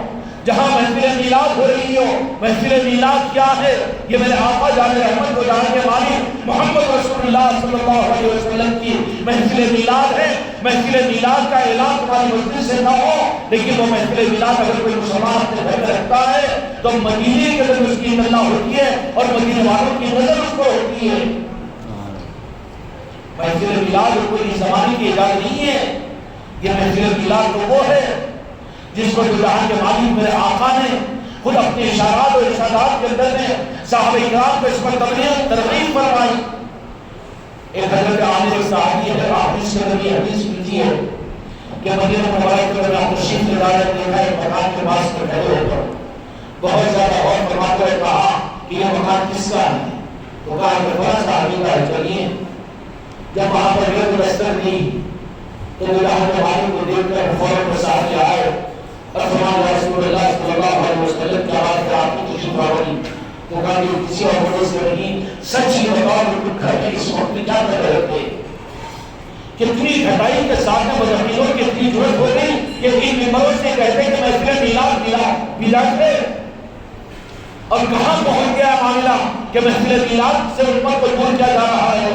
جہاں محفل میلاد ہو رہی ہو. محفل میلاد کیا ہے؟ یہ میرے آقا جان رحمت و جان کے مالک محمد رسول اللہ صلی اللہ علیہ وسلم کی محفل میلاد ہے. محفل میلاد کا اعلان تمہاری مسجد سے نہ ہو، لیکن وہ محفل میلاد اگر کوئی مسلمان اپنے گھر میں رکھتا ہے تو مدینے کے اندر اس کی اللہ ہوتی ہے اور مدینے والوں کی نظر اس کو ہوتی ہے. محفل میلاد کوئی زمانے کی ایجاد نہیں ہے. یہ محفل میلاد تو وہ ہے جس کو جہاں کے مالک میرے آقا نے خود اپنے اشارات اور ارشادات کے اندر میں صحابہ کرام کو اس پر ترغیب فرمائی. ایک حضرت عامر ایک صحابی ہے، آپ اس کے اندر یہ حدیث ملتی ہے کہ مدینہ مبارک کے اندر تشریف لے جایا دیکھا ایک مکان کے پاس پر کھڑے ہو کر بہت زیادہ غور فرماتے ہوئے کہا کہ یہ مکان کس کا ہے؟ تو کہا کہ فلاں صحابی کا ہے. چلیے جب وہاں پر یہ دستر دی تو جہاں کے مالک کو دیکھ کر فوراً صحابی آئے اور فرمایا رسول اللہ صلی اللہ علیہ وسلم کی آواز ہے آپ کی تشریف آوری. تو کہا کہ کسی اور وجہ سے نہیں، سچ ہی بتاؤ کہ تم گھر میں اس وقت میں کیا کر رہے تھے؟ کتنی گھٹائی کے ساتھ میں مدفنوں کی اتنی ضرورت ہو گئی کہ ان ممبروں سے کہتے کہ محفل میلاد ہے. اور کہاں پہنچ گیا معاملہ کہ محفل میلاد سے امت کو دور کیا جا رہا ہے.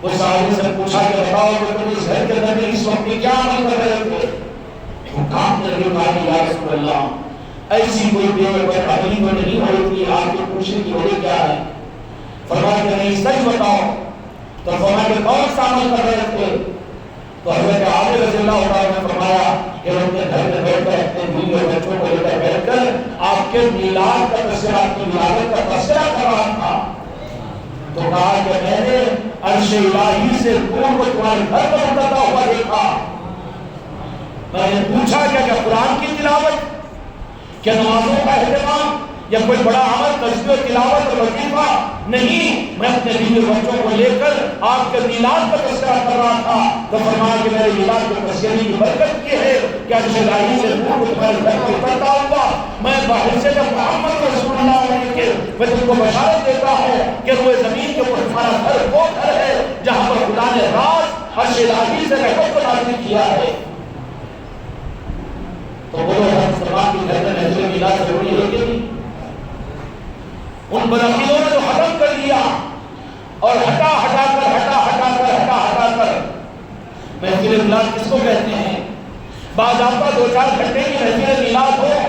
وہ صحابی سے پوچھا کہ بتاؤ کہ تم اس گھر کے اندر اس وقت میں کیا عمل کر رہے تھے؟ وہ کام کر کے کہا کہ یا رسول اللہ ایسی کوئی بے عملی کو نہیں ہوئی تھی، آپ کو پوچھنے کی وجہ کیا ہے؟ فرمایا کہ نہیں سچ بتاؤ. تو فرمایا کہ کون سا عمل کر رہے تھے؟ تو حضرت عامر رضی اللہ عنہ نے فرمایا کہ وہ اپنے گھر میں بیٹھ کر اپنے بیوی اور بچوں کو لے کر بیٹھ کر آپ کے میلاد کا تذکرہ، آپ کی ولادت کا تذکرہ کر رہا تھا. تو کہا کہ میں نے عرش الہی سے نور کو تمہارے گھر پر اترتا ہوا دیکھا. میں نے پوچھا کہ قرآن کی تلاوت، کیا نمازوں کا اہتمام یا کوئی بڑا عمل تسبیح و تلاوت اور وظیفہ نہیں، میں اپنے بیوی بچوں کو لے کر آپ کے میلاد کا تذکرہ کر رہا تھا. تو فرمایا کہ میرے میلاد کو تذکرے کی برکت یہ ہے کہ عرش الہی سے نور کو تمہارے گھر پر اترتا ہوا میں بحیثیت محمد رسول اللہ علیہ کے میں تم کو بشارت دیتا ہوں کہ روئے زمین کے اوپر تمہارا گھر وہ گھر ہے جہاں پر خدا نے راز عرش الہی سے رحمت کو نازل کیا ہے. تو بولو مسلمان کی گھر میں محفل میلاد ضروری ہے کہ نہیں؟ ان بدعقیدوں نے تو ختم کر دیا اور ہٹا کر محفل میلاد کس کو کہتے ہیں؟ باضابطہ 2-4 گھنٹے کی محفل میلاد ہو،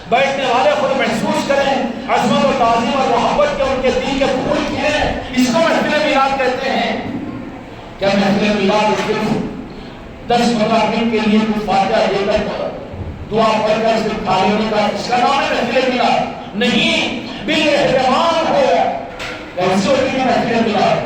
بیٹھنے والے خود محسوس کریں عظمت و تعظیم اور محبت کے ان کے دل کے پھول کھلیں، اس کو محفل میلاد کہتے ہیں. کیا محفل میلاد صرف 10-15 منٹ کے لیے کچھ فاتحہ دے کر دعا پڑھ کر صرف کھانے ہونے کا اس کا نام ہے محفل میلاد نہیں. بالاہتمام ہو کیسے ہوتی ہے محفل میلاد؟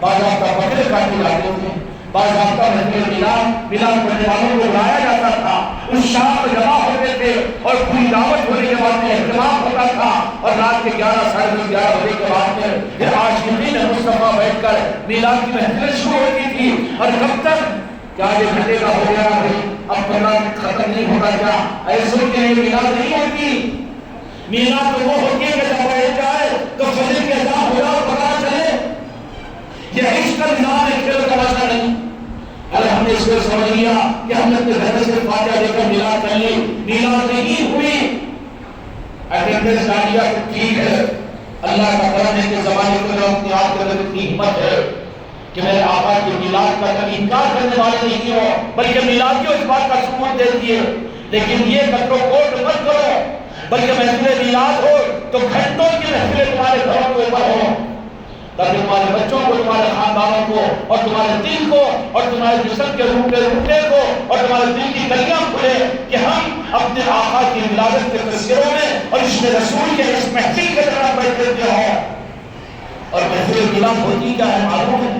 باضابطہ بکرے کاٹے جاتے تھے، باضابطہ محفل میلاد کرنے والوں کو بلایا جاتا تھا، اس شام میں جمع ہوتے تھے اور پوری دعوت ہونے کے بعد میں اہتمام ہوتا تھا اور رات کے 11-11:30 بجے کے بعد میں پھر عاشقین مصطفیٰ بیٹھ کر میلاد کی محفل شروع ہوتی تھی. اور کب تک؟ کیا یہ گھنٹے کا ہو گیا بھائی اب 15 منٹ ختم نہیں ہوگا کیا؟ ایسے کہ میلاد نہیں ہوتی. میلاد تو وہ ہوتی ہے کہ جب بیٹھ جائے تو فجر کے اذان ہو جائے اور پتا چلے. یہ عشق کا نظام ہے، کھیل کا مسئلہ نہیں. ارے ہم نے اس کو سمجھ لیا کہ ہم نے اپنے گھر میں صرف فاتحہ دے کر میلاد کر لی، میلاد نہیں ہوئی. اٹینڈنس ڈالیا تو ٹھیک ہے، اللہ کا کرم ہے کہ زمانے کے لوگ اپنے آپ کے اندر اتنی ہمت ہے کہ میرے آقا کے میلاد کا کبھی انکار کرنے والے نہیں ہو، بلکہ میلاد کو اس بات کا ثبوت دے دیے. لیکن یہ کترو کوٹ مت کرو، بلکہ محفل میلاد ہو تو گھنٹوں کی محفلیں تمہارے گھروں کے اوپر ہو تاکہ تمہارے بچوں کو، تمہارے خاندانوں کو اور تمہارے دل کو اور تمہارے جسم کے روٹے کو اور تمہارے دل کی گلیاں کھلے کہ ہم اپنے آقا کی ولادت کے تذکروں میں اور عشق رسول کے اس محفل کے طرح بیٹھے ہوتے ہوں. اور محفل میلاد ہوتی کیا ہے معلوم ہے؟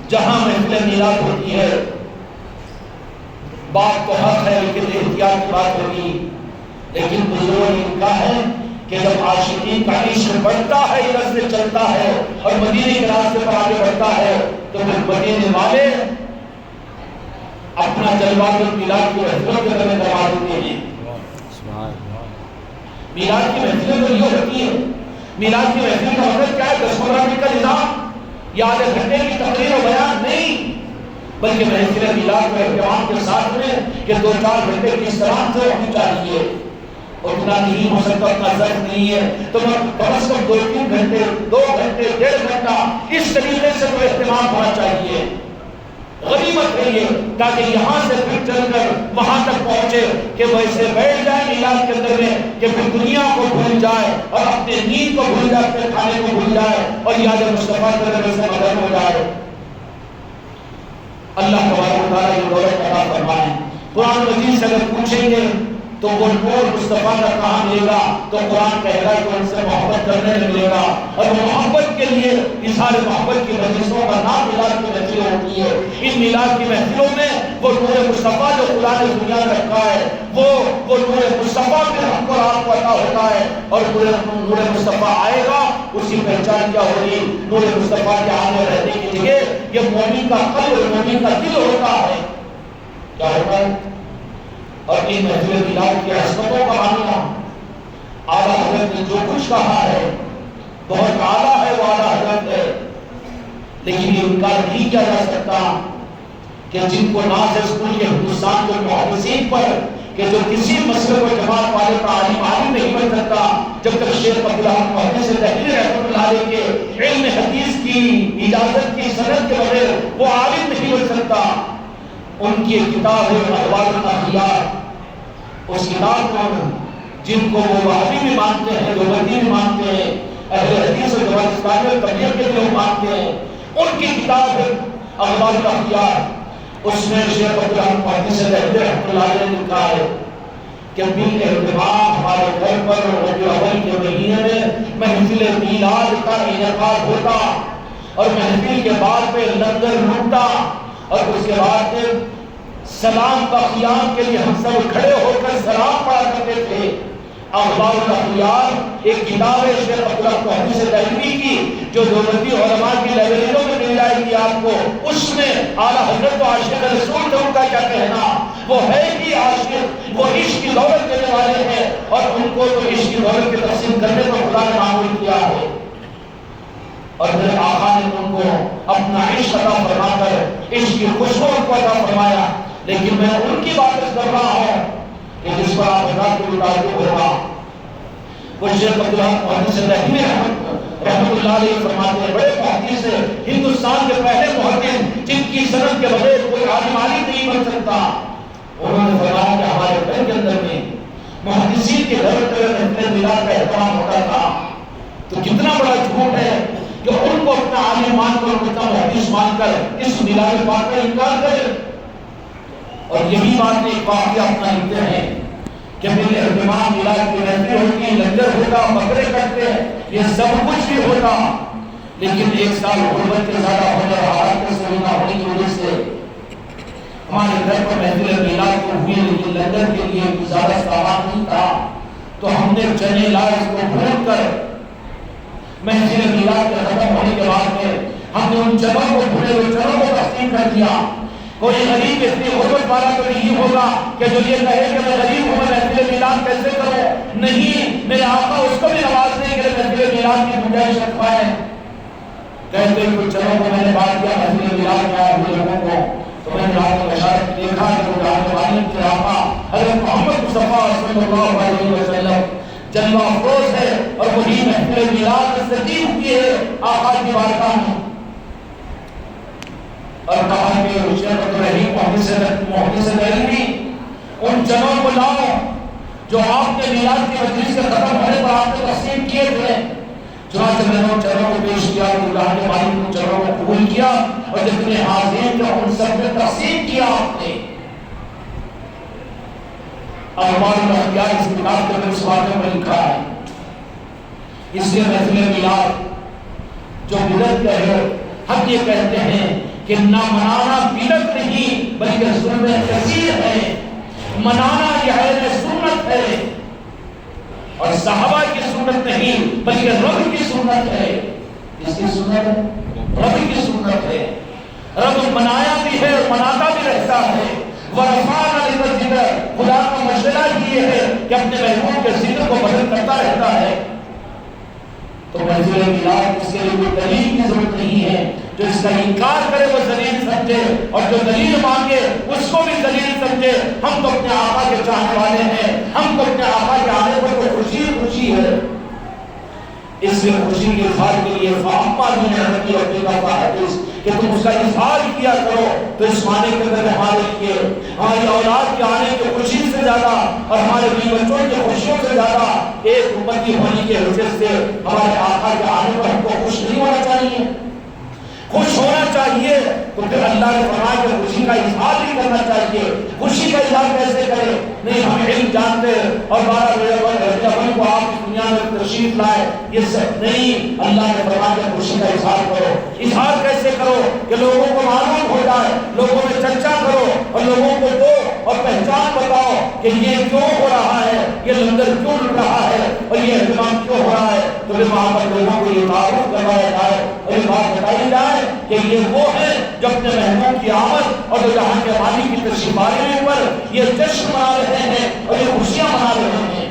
جہاں محفل میلاد ہوتی ہے بات تو حق ہے لیکن احتیاط کی بات ہوگی. لیکن بزرگوں نے کہا ہے کہ جب عاشقین کا عشق بڑھتا ہے، ادھر سے چلتا ہے اور مدینے کے راستے پر آگے بڑھتا ہے تو پھر مدینے والے اپنا جلوات میلاد کی محفلوں کے میں کروا دیتے ہیں. میلاد کی محفلیں تو یہ ہوتی ہے. میلاد کی محفل کا مطلب کیا ہے؟ 10-15 منٹ کا نظام یا آدھے گھنٹے کی تقریر و بیان نہیں. بلکہ محفل میلاد کو اہتمام کے ساتھ میں کہ 2-4 گھنٹے کی استراحت سے ہونی چاہیے، اتنا نہیں ہو سکتا، اتنا ضرور نہیں ہے تو کم از کم 2-3 گھنٹے، 2 گھنٹے، 1.5 گھنٹہ اس طریقے سے تو اہتمام ہونا چاہیے۔ غنیمت ہے یہ، تاکہ یہاں سے پھر چل کر وہاں تک پہنچے کہ وہ ایسے بیٹھ جائے میلاد کے اندر میں کہ پھر دنیا کو بھول جائے اور اپنے نیند کو بھول جائے، اپنے کھانے کو بھول جائے اور یاد مصطفیٰ کے نظر سے مدد ہو جائے۔ اللہ تبارک و تعالیٰ یہ دولت عطا فرمائے۔ قرآن مجید سے اگر پوچھیں گے تو وہ نور مصطفیٰ کا کہاں ملے گا، تو قرآن کہے گا کہ ان سے محبت کرنے میں ملے گا، اور وہ محبت کے لیے اظہار محبت کی مجلسوں کا نام میلاد کی محفلیں ہوتی ہے۔ ان میلاد کی محفلوں میں وہ نور مصطفیٰ جو خدا نے دنیا میں رکھا ہے، وہ نور مصطفیٰ پھر ہم کو آپ کو عطا ہوتا ہے، اور نور مصطفیٰ آئے گا، اس کی پہچان کیا ہوگی؟ نور مصطفیٰ کے آنے رہنے کی جگہ یہ مومن کا قلب، مومن کا دل ہوتا ہے۔ کیا ہوتا ہے؟ اور ان محفل میلاد کی عظمتوں کا معنی اعلیٰ حضرت نے جو کچھ کہا ہے بہت اعلیٰ ہے، وہ اعلیٰ حضرت ہے، لیکن یہ انکار نہیں کیا جا سکتا کہ جن کو ناز ہے اسکول کے ہندوستان کے محدثین پر کہ جو کسی مسئلے کو جماعت والے کا عالم نہیں بن سکتا جب تک شیخ عبداللہ محدث دہلوی رحمۃ اللہ علیہ کے علم حدیث کی اجازت کی سند کے بغیر وہ عالم نہیں بن سکتا۔ ان کی کتاب ہے احوال الاخیار، اس کتاب کو جن کو وہ وہابی بھی مانتے ہیں، دیوبندی بھی مانتے ہیں، اہل حدیث اور جماعت اسلامی اور تبلیغ کے لوگ مانتے ہیں، ان کی کتاب ہے احوال الاخیار۔ اس میں شیخ عبداللہ محدث دہلوی رحمۃ اللہ علیہ نے لکھا ہے کہ بال اہتمام ہمارے گھر پر ربیع الاول کے مہینے میں محفل میلاد کا انعقاد ہوتا، اور محفل کے بعد پہ لنگر لوٹتا، اور اس کے بعد سلام کا قیام کے لیے ہم سب کھڑے ہو کر سلام پڑھا کرتے تھے۔ احوال الاخیار ایک کتاب ہے شیخ عبداللہ محدث دہلوی کی، جو دیوبندی علماء کی لائبریریوں میں مل جائے گی آپ کو۔ اس میں اعلیٰ حضرت و عاشق رسول تھے، ان کا کیا کہنا، وہ ہے ہی عاشق، وہ عشق کی دولت دینے والے ہیں، اور ان کو تو عشق کی دولت کی تقسیم کرنے کو خدا نے معمول کیا ہے، اور میرے آقا نے ان کو اپنا عشق عطا فرما کر عشق کی خوشبو ان کو عطا فرمایا۔ لیکن میں ان کی بات کر رہا ہوں کہ جس پر آپ حضرات کو تعلق ہوگا، وہ شیخ عبداللہ محدث دہلوی رحمۃ اللہ علیہ فرماتے ہیں، بڑے محدث ہیں، ہندوستان کے پہلے محدث جن کی سند کے بغیر کوئی عالم نہیں بن سکتا۔ انہوں نے فرمایا کہ ہمارے گھر کے اندر میں محدثین کے گھر کے محفل میلاد کا اہتمام ہوتا تھا، تو کتنا بڑا جھوٹ ہے کہ ان کو اپنا عالم مان کر، ان کو محدث مان کر اس میلاد پاک کا انکار کرے۔ اور یہی بات ایک واقعہ اپنا لکھتے ہیں کہ میرے اہتمام میلاد کی محفل ہوتی ہے، لنگر ہوتا، بکرے کٹتے ہیں، یہ سب کچھ بھی ہوتا، لیکن ایک سال غربت کے زیادہ ہونے اور حالات کے سہی نہ ہونے کی وجہ سے ہمارے گھر پر محفل میلاد تو ہوئی، لیکن لنگر کے لیے زیادہ سامان نہیں تھا، تو ہم نے چنے لائے اس کو بھون کر محفل میلاد کے ختم ہونے کے بعد میں ہم نے ان چنوں کو بھنے ہوئے چنوں کو تقسیم کر دیا۔ کوئی غریب اتنی غربت والا تو نہیں ہوگا کہ جو یہ کہے کہ میں غریب ہوں، میں محفل میلاد کیسے کروں؟ نہیں، میرے آقا اس کو بھی نوازنے کے لیے محفل میلاد کی گنجائش رکھوائے۔ کہتے ہیں کچھ چنوں کو میں نے بات کیا محفل میلاد میں آئے ہوئے لوگوں کو، تو میں نے آپ کو بشارت دیکھا کہ وہ جانے والے کے آقا حضرت محمد مصطفیٰ صلی اللہ علیہ وسلم جلوہ افروز ہے، اور وہی محفل میلاد میں سجید ہوئی ہے آقا کی بارگاہ میں۔ اور کہا کہ شیخ عبدالرحیم محدث دہلوی ان چنوں کو لاؤ جو آپ نے میلاد کی مجلس کے ختم ہونے پر آپ نے تقسیم کیے تھے۔ چنانچہ میں نے ان چنوں کو پیش کیا، اللہ نے مالک ان چنوں کو قبول کیا، اور جتنے حاضرین تھے ان سب میں تقسیم کیا آپ نے۔ احوال الاخیار اس کتاب کے اندر اس واقعے میں لکھا ہے۔ اس لیے محفل میلاد جو بدعت کا ہے، ہم یہ کہتے ہیں کہ نہ منانا بدعت نہیں بلکہ سنت کثیر ہے، منانا یہ ہے سنت ہے، اور صحابہ کی سنت نہیں بلکہ رب کی سنت ہے۔ اس کی سنت ہے، رب کی سنت ہے، رب منایا بھی ہے اور مناتا بھی رہتا ہے۔ ورفعنا لک الذکر، خدا کا مشورہ یہ ہے کہ اپنے محبوب کے ذکر کو بدل کرتا رہتا ہے۔ تو محفل میلاد اس کے لیے کوئی دلیل کی ضرورت نہیں ہے، جو اس کا انکار کرے وہ ذلیل سمجھے اور جو دلیل مانگے اس کو بھی ذلیل سمجھے۔ ہم تو اپنے آقا کے چاہنے والے ہیں، ہم کو اپنے آقا کے آنے پر تو خوشی خوشی ہے۔ اس لیے خوشی کے اظہار کے لیے فاہمہ جو نعمتی ربی کا فاحدث کہ تم اس کا اظہار کیا کرو، تو اس معنی کے اندر ہمارے لیے ہماری اولاد کے آنے کی خوشی سے زیادہ اور ہمارے بیوی بچوں کی خوشیوں سے زیادہ ایک امتی ہونے کی وجہ سے ہمارے آقا کے آنے پر ہم کو خوش نہیں ہونا چاہیے، خوش ہونا چاہیے۔ تو پھر اللہ نے فرمایا کہ خوشی کا اظہار بھی کرنا چاہیے۔ خوشی کا اظہار کیسے کرے؟ نہیں ہم علم جانتے اور 12 ربیع الاول کو آپ اس دنیا میں تشریف لائے، یہ سب نہیں۔ اللہ نے فرمایا کہ خوشی کا اظہار کرو۔ اظہار کیسے کرو؟ کہ لوگوں کو معلوم ہو جائے، لوگوں میں چرچا کرو اور لوگوں کو دو اور پہچان بتاؤ کہ یہ کیوں ہو رہا ہے، یہ لنگر کیوں لٹ رہا ہے اور یہ اہتمام کیوں ہو رہا ہے۔ تو پھر وہاں پر لوگوں کو یہ تعارف کروایا جائے اور یہ بات بتائی جائے کہ یہ وہ ہے جو اپنے مہمون کی آمد اور جو جہاں کے مالک کی تشریف آوری پر یہ جشن منا رہے ہیں اور یہ خوشیاں منا رہے ہیں۔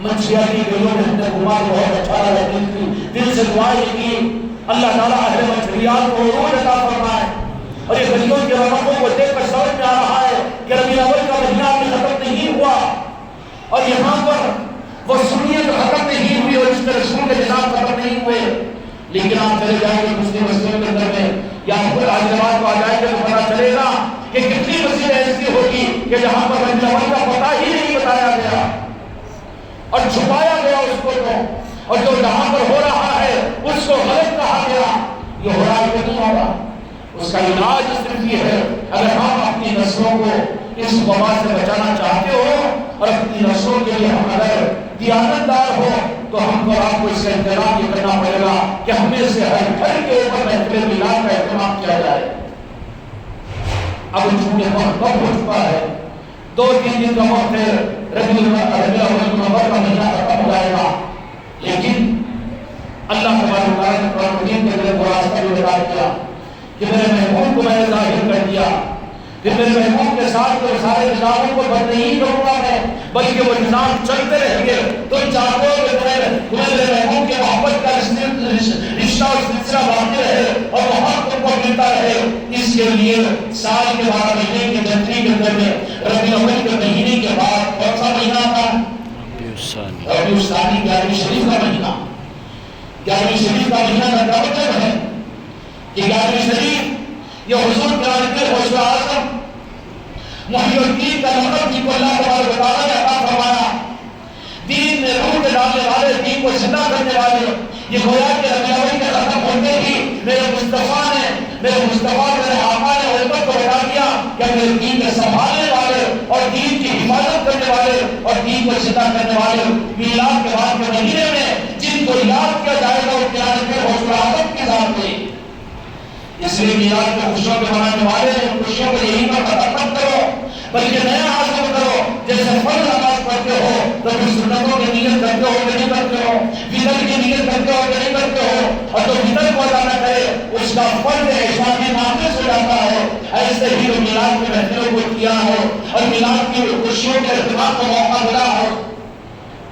منشیاتی گلیوں میں ہم نے گھما بہت اچھا لگا، دل سے دعائیں کی اللہ تعالیٰ اہل منشیات کو عروج عطا فرمائے۔ اور یہ گلیوں کی رونقوں کو دیکھ کر سمجھ میں آ رہا ہے کہ ربیع الاول کا مہینہ ابھی ختم نہیں ہوا اور یہاں پر وہ سنیت ختم نہیں ہوئی اور اس کے رسول کے نظام ختم نہیں ہوئے۔ لیکن آپ چلے جائیں گے مسلم مسجد کے اندر میں یا پھر حیدرآباد کو آ جائیں گے تو پتہ چلے گا کہ کتنی مسجد ایسی ہوگی کہ جہاں پر ربیع الاول کا پتہ ہی نہیں بتایا گیا اور چھپایا گیا اس کو، اور جو جہاں پر ہو رہا ہے اس کو غلط کہا گیا۔ یہ ہو رہا ہے کہ نہیں ہو رہا؟ اس کا علاج صرف یہ ہے، اگر ہم اپنی نسلوں کو اس وبا سے بچانا چاہتے ہو اور اپنی نسلوں کے لیے ہم اگر دیانتدار ہو تو ہم کو آپ کو اس کا انتظام یہ کرنا پڑے گا کہ ہمیں سے ہر گھر کے اوپر محفل میلاد کا اہتمام کیا جائے۔ اب چونکہ وقت کم ہو چکا ہے، 2-3 دن کا وقت ہے، ربیع الاول کا مہینہ ختم ہو جائے گا، لیکن اللہ تبارک و تعالیٰ نے قرآن مجید کے اندر راستہ بھی بتا دیا کہ میرے محبوب کو میں نے ظاہر کر دیا کہ میرے محبوب کے ساتھ تو سارے نظاموں کو بند نہیں کروں گا میں، بلکہ وہ نظام چلتے رہیں گے۔ تم چاہتے ہو کہ تمہیں میرے محبوب کے محبت کا رشتہ اور سلسلہ باقی رہے اور محبت تم کو ملتا رہے، اس کے لیے سال کے 12 مہینے کے جنوری کے اندر میں ربیع الاول کے مہینے کے بعد کون سا مہینہ تھا؟ ربیع الثانی، 11ویں شریف کا مہینہ۔ 11ویں شریف کا مہینہ کا کیا مطلب ہے کہ 11ویں شریف یہ حضور قرآن کے حوصلہ اعظم محی الدین کا لقب جن کو اللہ تبارک و تعالیٰ نے عطا فرمایا، دین میں روح ڈالنے والے، دین کو زندہ کرنے والے، یہ گویا کہ ربیع الاول کے ختم ہوتے ہی میرے مصطفیٰ میرے آقا نے امت کو بتا دیا کہ میرے دین کے سنبھالنے والے اور دین کی حفاظت کرنے والے اور دین کو زندہ کرنے والے میلاد کے بعد کے مہینے میں جن کو یاد کیا جائے گا وہ قرآن کے حوصلہ اعظم کے ذات میں۔ اس لیے میلاد کے خوشیوں کے منانے والے ہیں، خوشیوں کو یہی پر ختم مت کرو بلکہ نیا عزم کرو۔ جیسے فرض نماز پڑھتے ہو تو پھر سنتوں کی نیت کرتے ہو کہ نہیں کرتے ہو، وطر کی نیت کرتے ہو کہ نہیں کرتے ہو، اور جو وطر کو ادا نہ کرے اس کا فرض احسان میں ناقص ہو جاتا ہے۔ ایسے ہی جو میلاد کے محفلوں کو کیا ہے اور میلاد کی خوشیوں کے اہتمام کا موقع ملا ہے،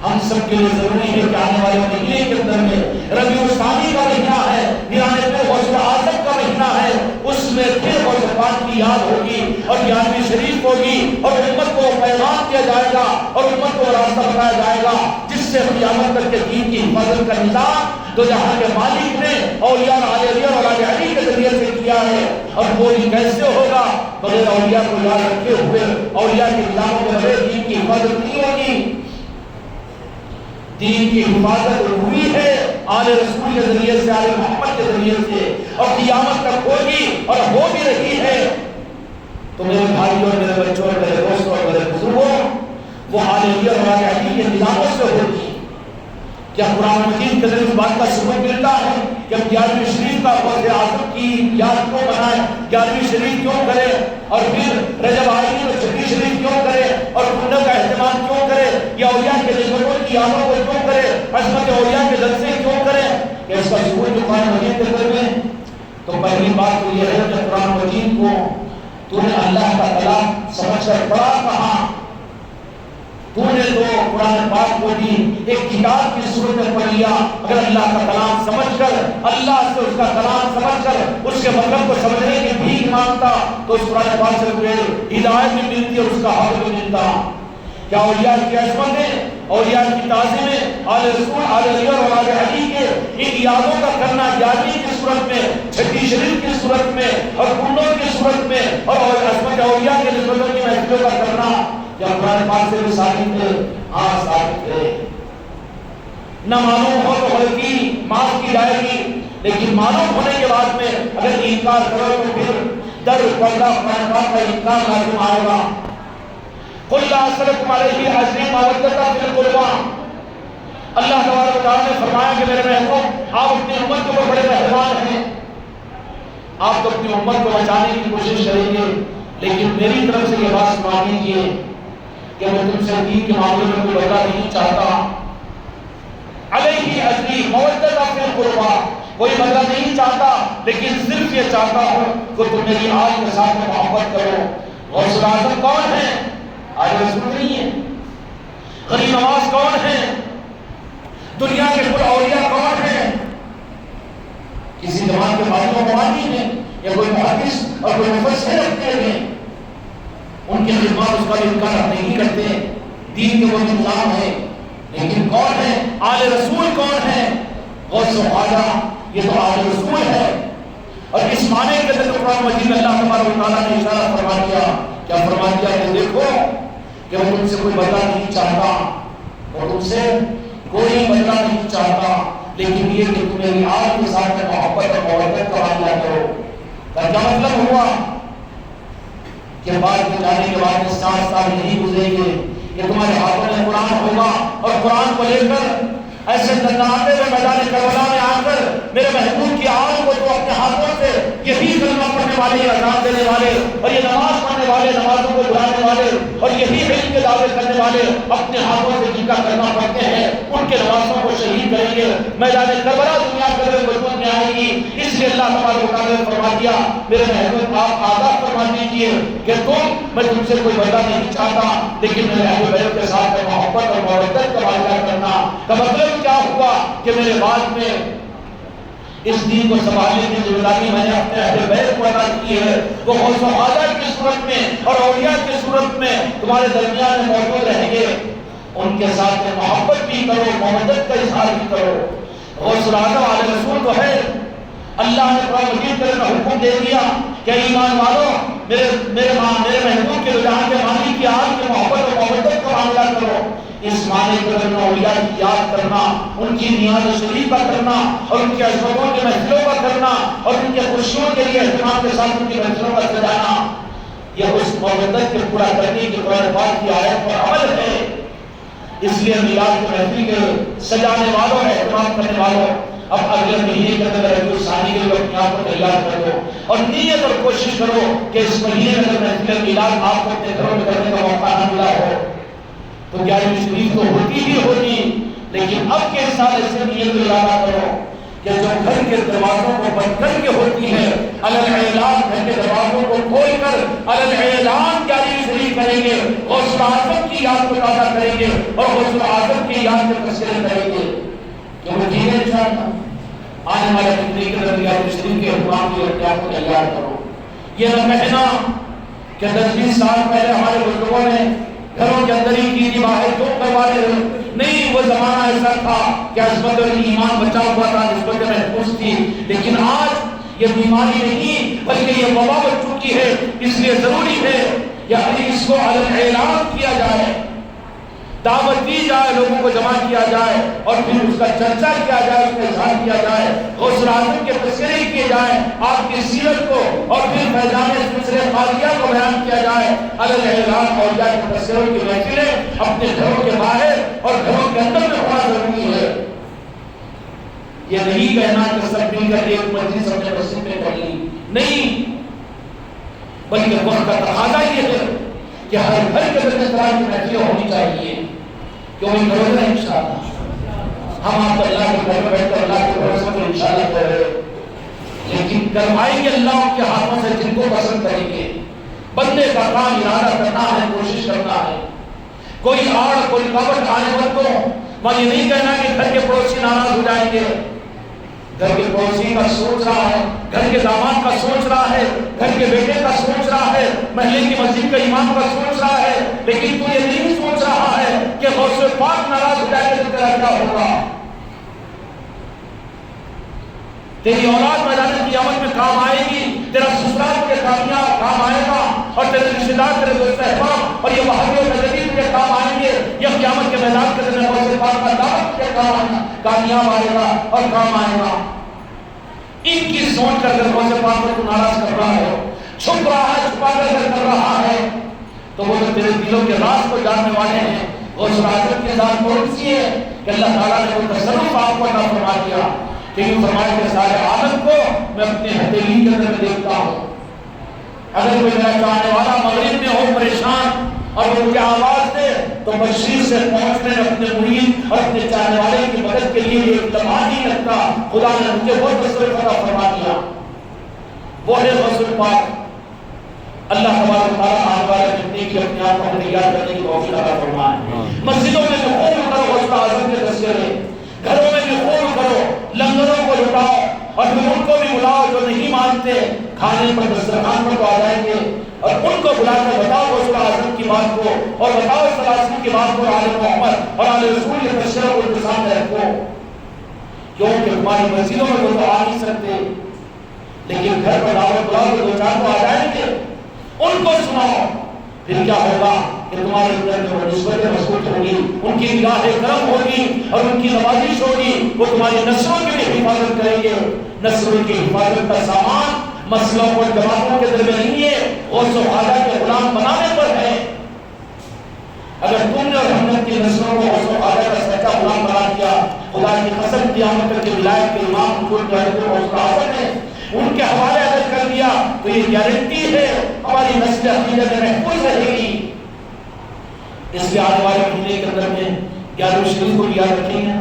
ہم سب کے لیے ضروری ہے کہ آنے والے مہینے کے اندر میں ربیع الثانی کا مہینہ ہے، یعنی پھر حوصلہ اعظم کا مہینہ ہے، اس میں پھر حوصلہ پاک کی یاد ہوگی اور 11ویں شریف ہوگی اور امت کو پیغام دیا جائے گا اور امت کو راستہ بتایا جائے گا جس سے قیامت تک کے دین کی حفاظت کا نظام جو جہاں کے مالک نے اولیاء اور آل علی کے ذریعے سے کیا ہے۔ اور وہ کیسے ہوگا؟ بغیر اولیاء کو یاد رکھے ہوئے اولیاء کے نظاموں کے بغیر دین کی حفاظت نہیں ہوگی۔ دین کی حفاظت ہوئی ہے آل رسول کے ذریعے سے، آل محمد کے ذریعے سے، اور قیامت تک ہوگی اور ہو بھی رہی ہے۔ تو میرے بھائیوں اور میرے بچوں اور میرے دوستوں اور میرے بزرگوں، وہ آل علی کے نظاموں سے ہوگی۔ کیا قرآن مجید کے ذریعے اس بات کا ثبوت ملتا ہے کہ ہم 11ویں شریف کا فوز اعظم کی یاد کیوں منائیں، 11ویں شریف کیوں کریں، اور پھر رجب آئینی اور 26 شریف کیوں کریں، اور کنڈوں کا اہتمام کیوں کریں، یا اولیاء کے نسبتوں کی یادوں کو کیوں کریں، عظمت اولیاء کے جلسے کیوں کریں؟ کہ اس کا ثبوت جو قرآن مجید کے اندر میں، تو پہلی بات تو یہ ہے کہ قرآن مجید کو تو نے اللہ کا کلام سمجھ کر پڑھا کہاں؟ تو نے تو قرآن پاک کو بھی ایک کتاب کی صورت میں پڑھ لیا. اگر اللہ کا کلام سمجھ کر, اللہ سے اس کا کلام سمجھ کر اس کے مطلب کو سمجھنے کی بھیک مانگتا تو اس قرآن پاک سے تجھے ہدایت بھی ملتی اور اس کا حق بھی ملتا. کیا اولیاء کی عظمت ہے, اولیاء کی تعظیم ہے, آل رسول, آل علی اور آل علی کے ان یادوں کا کرنا 11ویں کی صورت میں, چھٹی شریف کی صورت میں اور کنڈوں کی صورت میں اور عظمت اولیاء کے نسبتوں کی محفلوں کا کرنا کیا قرآن پاک سے بھی ثابت ہے؟ ہاں ثابت ہے. نہ معلوم ہو تو غلطی معاف کی جائے گی, لیکن معلوم ہونے کے بعد میں اگر انکار کرو تو پھر در پردہ قرآن پاک کا انکار لازم آئے گا. قل لا اسألكم علیہ اجر مودۃ فی القربى. اللہ تبارک و تعالیٰ نے فرمایا کہ میرے محبوب آپ اپنی امت کو بڑے مہربان ہیں, آپ تو اپنی امت کو بچانے کی کوشش کریں گے, لیکن میری طرف سے یہ بات سنا دیجیے کہ میں تم سے دین کے معاملے میں کوئی بدلہ نہیں چاہتا. علیہ اجری مودۃ فی القربى, کوئی بدلہ نہیں چاہتا, لیکن صرف یہ چاہتا ہوں کہ تم میری آل کے ساتھ محبت کرو. غوث اعظم کون ہے؟ آج رسول نہیں ہے. غنی نواز کون ہے؟ دنیا کے کل اولیاء کون ہیں؟ کسی زمان کے معلوم موانی ہیں یا کوئی محدث اور کوئی مفسر رکھتے ہیں, ان کی خدمات اس کا بھی انکار نہیں کرتے, دین کے وہ نظام ہے. لیکن کون ہے؟ آل رسول کون ہے؟ غوث و خواجہ, یہ تو آل رسول ہے. اور اس معنی کے اندر قرآن مجید میں اللہ تبارک و تعالیٰ نے اشارہ فرما دیا. کیا فرما دیا کہ دیکھو کہ میں تم سے کوئی بدلہ نہیں چاہتا, اور تم سے کوئی بدلہ نہیں چاہتا, لیکن یہ کہ تم میری آل کے ساتھ میں محبت اور مودت کا معاملہ کرو. کیا مطلب ہوا کہ بعد میں جانے کے بعد 60 سال نہیں گزریں گے کہ تمہارے ہاتھوں میں قرآن ہوگا اور قرآن کو لے کر ایسے دنداتے ہوئے میدان کربلا میں آ کر میرے محبوب کی آل کو تو اپنے ہاتھوں سے یہی کلمہ پڑھنے والے, اذان دینے والے اور یہ نماز پڑھنے والے, نمازوں کو بلانے والے اور یہی علم کے دعوے کرنے والے اپنے ہاتھوں سے جن کا کلمہ پڑھتے ہیں ان کے نمازوں کو شہید کریں گے. میدان کربلا دنیا کے اندر وجود میں آئے گی. اس لیے اللہ تبارک و تعالیٰ نے فرما دیا میرے محبوب آپ آگاہ فرما دیجیے کہ میں تم سے کوئی بدلہ نہیں چاہتا, لیکن میرے اہل بیت کے ساتھ محبت اور مودت کا معاملہ کرنا. کا مطلب کیا ہوا کہ میرے بعد میں اس دین کو سنبھالنے کی ذمہ داری میں نے اپنے اہل بیت کو ادا کی ہے. وہ غوث و خواجہ کی صورت میں اور اولیاء کی صورت میں تمہارے درمیان میں موجود رہیں گے. ان کے ساتھ میں محبت بھی کرو, مودت کا اظہار بھی کرو. غوث اعظم علیہ رسول تو ہے. اللہ نے قرآن مجید کے اندر حکم دے دیا کہ ایمان والوں میرے محبوب کے رجحان کے معنی کی آل کی محبت اور مودت کا معاملہ کرو. اس معنی کو کرنا, اولیاء کی یاد کرنا, ان کی نیاز شریف کا کرنا اور ان کی عظمتوں کے محفلوں کا کرنا اور ان کے خوشیوں کے لیے اہتمام کے ساتھ ان کی محفلوں کا سجانا, یہ اس مودت کے پورا کرنے کی قرآن پاک کی آیت پر عمل ہے. اس لیے میلاد کی محفل کے سجانے والوں, اہتمام کرنے والوں, اب اگلے مہینے کے اندر ربیع الثانی کے لیے اپنے آپ کو تیار کرو اور نیت اور کوشش کرو کہ اس مہینے میں اگر محفل میلاد آپ کو اپنے گھروں میں کرنے کا موقع نہ ملا ہو تو 11ویں شریف تو ہوتی ہی ہوتی, لیکن اب کے سال ایسے نیت ارادہ کرو کہ جو گھر کے دروازوں کو بند کر کے ہوتی ہے علل اعلان گھر کے دروازوں کو کھول کر علل اعلان 11ویں شریف کریں گے, غوث اعظم کی یاد کو تازہ کریں گے اور غوث اعظم کی یاد کے تذکرے کریں گے. کہ وہ ٹھیک ہے انشاءاللہ آنے والے مہینے کے اندر 11ویں شریف کے اہتمام کے لیے آپ کو تیار کرو. یہ نہ کہنا کہ 10-20 سال پہلے ہمارے بزرگوں نے گھروں کے اندر ہی کی تھی, باہر کیوں کروا رہے نہیں. وہ زمانہ ایسا تھا کہ عصمت ایمان بچا ہوا تھا, نسبت محفوظ تھی, لیکن آج یہ بیماری نہیں بلکہ یہ وبا بن چکی ہے. اس لیے ضروری ہے کہ اس کو اعلان کیا جائے, دعوت دی جائے, لوگوں کو جمع کیا جائے اور پھر اس کا چرچا کیا جائے, اس کا اظہار کیا جائے, غوث اعظم کے تذکرے کیے جائیں, آپ کی سیرت کو اور پھر فیضان سلسلہ خالیہ کو بیان کیا جائے. علی اعلان اولیاء کے تذکروں کی محفلیں اپنے گھروں کے باہر اور گھروں کے اندر میں ہونا ضروری ہے. یہ نہیں کہنا کہ سب مل کر ایک مجلس اپنے مسجد میں کر لی, نہیں, بلکہ وقت کا تقاضا یہ ہے کہ ہر گھر کے اندر اس طرح کی محفلیں ہونی چاہیے. کیوں نہیں کرو گے انشاءاللہ, ہم آپ اللہ کے گھر میں بیٹھ کر اللہ کے بھروسے پر انشاءاللہ کر رہے, لیکن کروائیں گے اللہ کے ہاتھوں سے جن کو پسند کریں گے. بندے کا کام ارادہ کرنا ہے, کوشش کرنا ہے. کوئی آڑ کوئی رکاوٹ آنے پر تو وہاں یہ نہیں کہنا کہ گھر کے پڑوسی ناراض ہو جائیں گے. گھر کے پڑوسی کا سوچ رہا ہے, گھر کے داماد کا سوچ رہا ہے, گھر کے بیٹے کا سوچ رہا ہے, محلے کی مسجد کا امام کا سوچ رہا ہے, لیکن تو یہ نہیں سوچ رہا ہے کہ غوث پاک ناراض ہو جائے گا تو تیرا کیا ہوگا. تیری اولاد میدان قیامت میں کام آئے گی, تیرا سسرال کے کامیاب کام آئے گا, اور تیرے رشتے دار, تیرے دوست احباب اور یہ وہابی اور نجدی تجھے کام آئیں گے. یہ قیامت کے میدان کے اندر غوث پاک کا دعوت تجھے کامیاب آئے گا اور کام آئے گا. ان کی سوچ کر غوث پاک کو تو ناراض کر رہا ہے, چھپ رہا ہے, چھپا کر رہا ہے, تو وہ تو تیرے دلوں کے راز کو جاننے والے ہیں. غوث اعظم کی ذات کون سی ہے کہ اللہ تعالیٰ نے وہ تصرف آپ کو عطا فرما دیا کہ یہ فرمایا کہ سارے عالم کو میں اپنے ہتھیلی کے اندر دیکھتا ہوں. اگر کوئی میرا چاہنے والا مغرب میں ہو پریشان اور وہ مجھے آواز دے تو مشرق سے پہنچنے میں اپنے مرید اور اپنے چاہنے والے کی مدد کے لیے ایک لمحہ نہیں لگتا. خدا نے مجھے وہ تصرف عطا فرما دیا. وہ ہے غوث پاک. اللہ تبارک و تعالیٰ آنے والے فتنے کی اپنے آپ کو تیار کرنے کی توفیق عطا فرمائے. مسجدوں میں جو خوب کرو غوث اعظم کے تذکرے, گھروں میں بھی خوب کرو, لنگروں کو لٹاؤ اور ان کو بھی بلاؤ جو نہیں مانتے, کھانے پر دسترخوان پر تو آ جائیں گے, اور ان کو بلا کر بتاؤ غوث اعظم کی بات کو, اور بتاؤ سلاسل کی بات کو, آل محمد اور آل رسول کے تشریح کو سامنے رکھو. کیونکہ ہماری مسجدوں میں وہ تو آ نہیں سکتے, لیکن گھر پر دعوت بلاؤ تو دو چار کو آ جائیں گے, ان کو سناؤ. پھر کیا ہوگا کہ تمہارے اندر جو نسبت مضبوط ہوگی, ان کی نگاہ کرم ہوگی اور ان کی نوازش ہوگی. وہ تمہاری نسلوں کی بھی حفاظت کریں گے. نسلوں کی حفاظت کا سامان مسلوں اور جماعتوں کے دل میں نہیں ہے, غوث و خواجہ کے غلام بنانے پر ہے. اگر تم نے اور ہم نے اپنی نسلوں کو غوث و خواجہ کا سچا غلام بنا دیا, خدا کی قسم قیامت تک کے ولایت کے امام حضور غوث اعظم نے ان کے حوالے اگر کر دیا تو یہ گارنٹی ہے ہماری نسل عقیدت میں محفوظ رہے گی. اس لیے آنے والے مہینے کے اندر میں 11 شریف کو یاد رکھیں گے.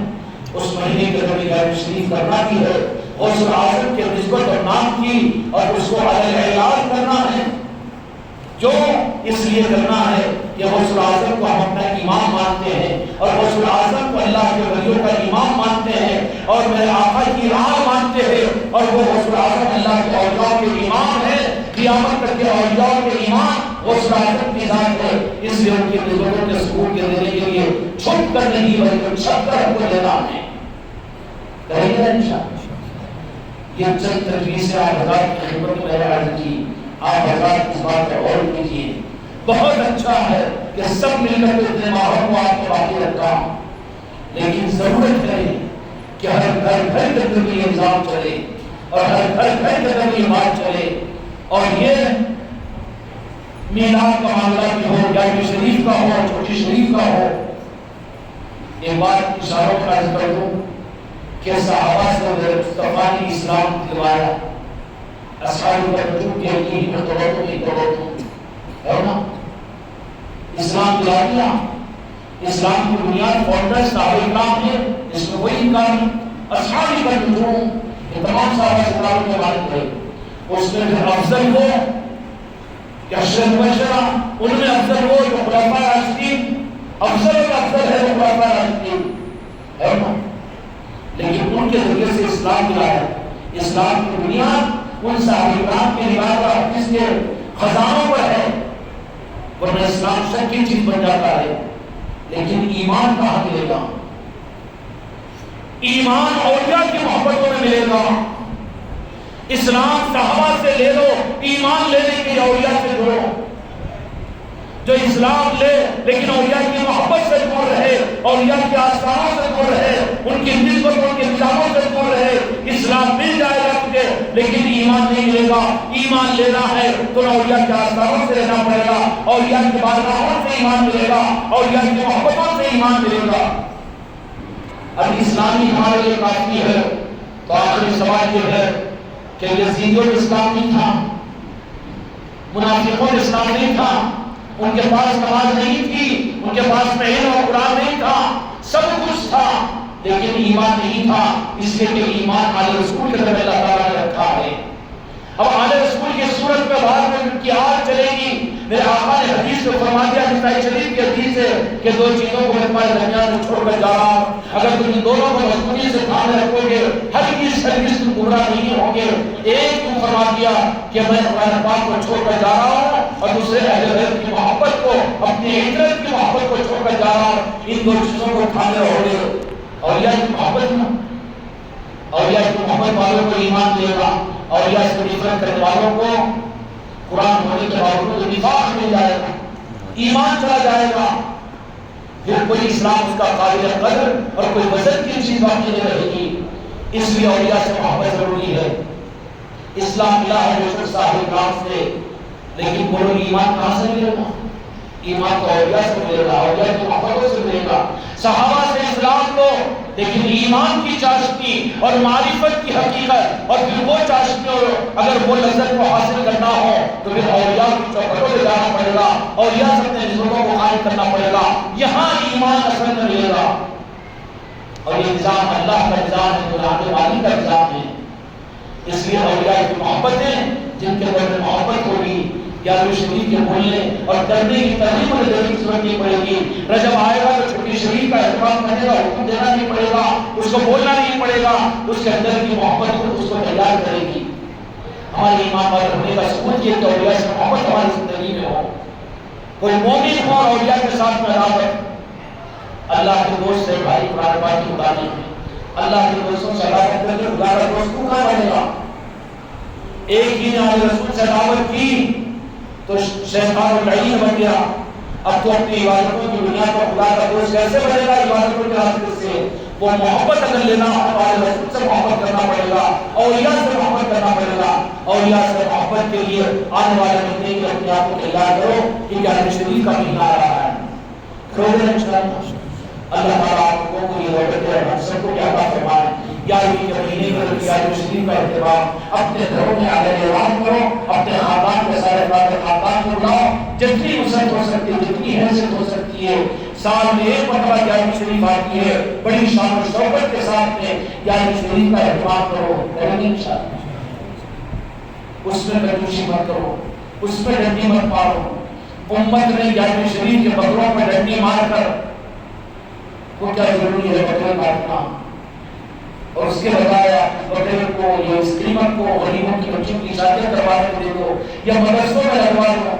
اس مہینے کے اندر 11 شریف کرنا کی ہے, غوث اعظم کے نسبت اور نام کی, اور اس کو اعلان کرنا ہے. جو اس لیے کرنا ہے کہ غوث اعظم کو ہم اپنا امام مانتے ہیں, اور غوث اعظم کو اللہ کے ولیوں کا امام مانتے ہیں, اور میرے آقا کی راہ مانتے ہیں, اور وہ غوث اعظم اللہ کے اولیاء کے امام ہے. قیامت تک کے اولیاء کے امام غوث اعظم کی ذات ہے. اس لیے ان کی نسبتوں کے ثبوت کے دینے کے لیے چھپ کر نہیں بلکہ چھپ کر ہم کو دینا ہے. کہیں گے انشاءاللہ. یہ چند تجویزیں آپ حضرات کی خدمت میں عرض کی, آپ حضرات اس بات پر غور کیجیے. بہت اچھا ہے کہ سب مل کر اتنے ماحول کو آپ کو باقی رکھا, لیکن ضرورت ہے کہ ہر گھر گھر کے اندر یہ نظام چلے, اور ہر گھر گھر کے اندر یہ بات چلے. اور یہ میلاد کا معاملہ بھی ہو, یا شریف کا ہو, چھوٹی شریف کا ہو, یہ بات اشاروں کا عرض کر دوں کہ صحابہ سے مصطفیٰ نے اسلام دلوایا. اصحاب کا وجود کے لیے توڑو ہے نا, اسلام دلا دیا. اسلام کی بنیاد فاؤنڈر صحابہ کرام ہے, اس میں کوئی انکار نہیں. اصحاب کا وجود یہ تمام صحابہ کرام کے بارے میں, اس میں پھر افضل وہ کہ اشرف مبشرہ, ان میں افضل وہ جو خلفاء راشدین, افضل کا افضل ہے وہ خلفاء راشدین ہے نا. لیکن ان کے ذریعے سے اسلام دلایا. اسلام کی بنیاد ان صحابہ کرام کے روایت اور حدیث کے خزانوں پر ہے, ورنہ اسلام شک کی چیز بن جاتا ہے. لیکن ایمان کہاں ملے گا؟ ایمان اولیاء کی محبتوں میں ملے گا. اسلام صحابہ سے لے لو, ایمان لینے کے اولیاء سے جڑو. جو اسلام لے لیکن اولیاء کی محبت سے دور رہے, اولیاء کے آستانوں سے دور رہے, ان کی نسبت ان کے نظاموں سے دور رہے, اسلام مل جائے گا تجھے لیکن ایمان نہیں ملے گا. ایمان لینا ہے تو اولیاء کے آستانوں سے رہنا پڑے گا, اولیاء کی بارگاہوں سے ایمان ملے گا, اولیاء کی محبتوں سے ایمان ملے گا. اب اسلامی ہمارے لیے کافی ہے. تو آخری سوال یہ ہے کہ یزیدیوں میں اسلام نہیں تھا, منافقوں میں اسلام نہیں تھا, ان کے پاس نماز نہیں تھی, ان کے پاس علم اور قرآن نہیں تھا, سب کچھ تھا لیکن ایمان نہیں تھا. اس لیے کہ ایمان آل رسول کے طرف اللہ تعالیٰ نے رکھا ہے. اب آل رسول کی صورت میں بعد میں ان کی آگ چلے گی, میرے آقا نے حدیث میں فرما دیا، نسائی شریف کی حدیث ہے کہ دو چیزوں کو میں تمہارے درمیان میں چھوڑ کر جا رہا ہوں، اگر تم ان دونوں کو مضبوطی سے تھامے رکھو گے ہرگز ہرگز تم گمراہ نہیں ہوں گے۔ ایک تو فرما دیا کہ میں قرآن پاک کو چھوڑ کر جا رہا ہوں، اور دوسرے اہل بیت کی محبت کو، اپنی عترت کی محبت کو چھوڑ کر جا رہا ہوں۔ ان دو چیزوں کو تھامے رہو گے، اولیاء کی محبت میں، اولیاء کی محبت والوں کو ایمان دے گا، اولیاء سے نفرت کرنے والوں کو قرآن ہونے کے باوجود نفاق مل جائے گا، ایمان چلا جائے گا، پھر کوئی اسلام اس کا قابل قدر اور کوئی وزن کی چیز باقی نہیں رہے گی۔ اس لیے اولیاء سے محبت ضروری ہے۔ اسلام ملا ہے بے شک صاحب کرام سے، لیکن بولو ایمان کہاں سے ملے گا؟ ایمان تو اولیاء سے ملے گا، اولیاء کی محبتوں سے ملے گا۔ صحابہ سے اسلام لو، لیکن ایمان کی چاشنی اور معرفت کی حقیقت اور پھر وہ چاشنی، اور اگر وہ لذت کو حاصل کرنا ہو تو پھر اولیاء کی چوکھٹوں پہ جانا پڑے گا، اولیاء سے اپنے نسبتوں کو قائم کرنا پڑے گا، یہاں ایمان اثر میں ملے گا۔ اور یہ نظام اللہ کا نظام ہے، قرآن والی کا نظام ہے۔ اس لیے اولیاء کی محبتیں جن کے اندر محبت ہوگی، یاد شریف کے بولنے اور کرنے کی ترغیب انہیں دینے کی ضرورت نہیں پڑے گی۔ رجب آئے گا تو چھٹی شریف کا اہتمام کرنے کا حکم دینا نہیں پڑے گا، اس کو بولنا نہیں پڑے گا، اس کے اندر کی محبت کو اس کو تیار کرے گی۔ ہمارے ایمان والے ہونے کا ثبوت یہ کہ اولیاء سے محبت ہماری زندگی میں ہو، کوئی مومن ہو اور اولیاء کے ساتھ میں عداوت۔ اللہ کے دوست سے بھائی قرآن پاک کی بتانے ہیں، اللہ کے دوستوں سے عداوت کر کے خدا کا دوست کو کہاں بنے گا؟ ایک ہی نے آل رسول سے عداوت کی تو شیطان اللعین بن گیا۔ اب تو اپنی عبادتوں کی بنیاد پر خدا کا دوست کیسے بنے گا؟ عبادتوں کے راستے سے۔ وہ محبت اگر لینا ہو تو آل رسول سے محبت کرنا پڑے گا، اولیاء سے محبت کرنا پڑے گا۔ اولیاء سے محبت کے لیے آنے والے مہینے کے اپنے آپ کو تیار کرو، کیونکہ حج شریف کا مہینہ آ رہا ہے۔ اللہ تعالیٰ آپ لوگوں کو یہ برکت دے، ہم سب کو کیا عطا فرمائے۔ گیارہویں کے مہینے پر حج شریف کا اہتمام اپنے گھروں میں اعلان کرو، اپنے خاندان کے سارے خاندان کو بلاؤ، جتنی وسعت ہو سکتی ہے، جتنی حیثیت ہو سکتی ہے۔ سال میں ایک مرتبہ حج شریف آتی ہے، بڑی شان و شوکت کے ساتھ میں حج شریف کا اہتمام کرو، کریں گے انشاءاللہ۔ اس میں کنجوسی مت کرو، اس میں ڈنڈی مت مارو۔ امت نے حج شریف کے بکروں میں ڈنڈی مار کر کو کیا ضروری ہے بکرے کاٹنا، اور اس کے بجائے بکرے کو یا اس قیمت کو غریبوں کی بچوں کی شادیاں کروانے دے دو یا مدرسوں میں لگوا دو،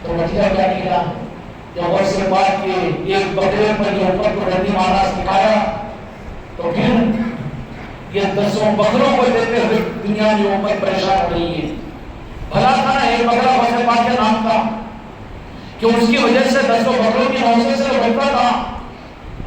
تو نتیجہ کیا نکلا؟ جب غور سے بات کے ایک بکرے پر جو امت کو ڈنڈی مارنا سکھایا، تو پھر یہ دسوں بکروں کو دیتے ہوئے دنیا میں امت پریشان ہو رہی ہے۔ بھلا تھا نا ایک بکرا غور سے بات کے نام کا، کہ اس کی وجہ سے دسوں بکروں کی نوسے سے روکتا تھا۔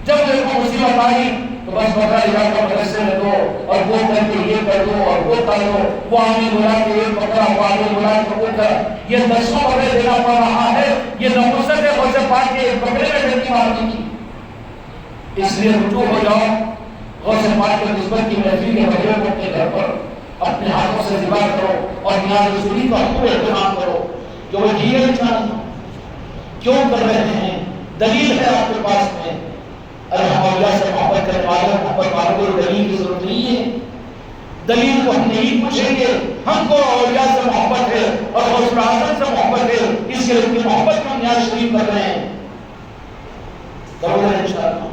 جب دیکھو مصیبت آئی تو بس بکرا لے جا کر مدرسے میں دو، اور وہ کر کے یہ کر دو اور وہ کر دو، وہ آدمی بلا کے ایک بکرا، وہ آدمی بلا کے وہ کر، یہ دسوں بکرے دینا پڑ رہا ہے۔ یہ نموست ہے غوث پاک کے ایک بکرے میں ڈنڈی مارنے کی۔ اس لیے رجوع ہو جاؤ، غوث پاک کے نسبت کی محفل کے بکرے کو اپنے گھر پر اپنے ہاتھوں سے ذبح کرو اور نیاز رسولی کا خوب اہتمام کرو۔ کہ وہ یہ انسان کیوں کر رہے ہیں؟ دلیل ہے آپ کے پاس میں؟ ارے ہم اولیاء سے محبت کرنے والے محبت والوں کو دلیل کی ضرورت نہیں ہے، دلیل کو ہم نہیں پوچھیں گے۔ ہم کو اولیاء سے محبت ہے اور غوث اعظم سے محبت ہے، اس کے لیے محبت میں نیاز شریف کر رہے ہیں۔ کرو گے انشاءاللہ۔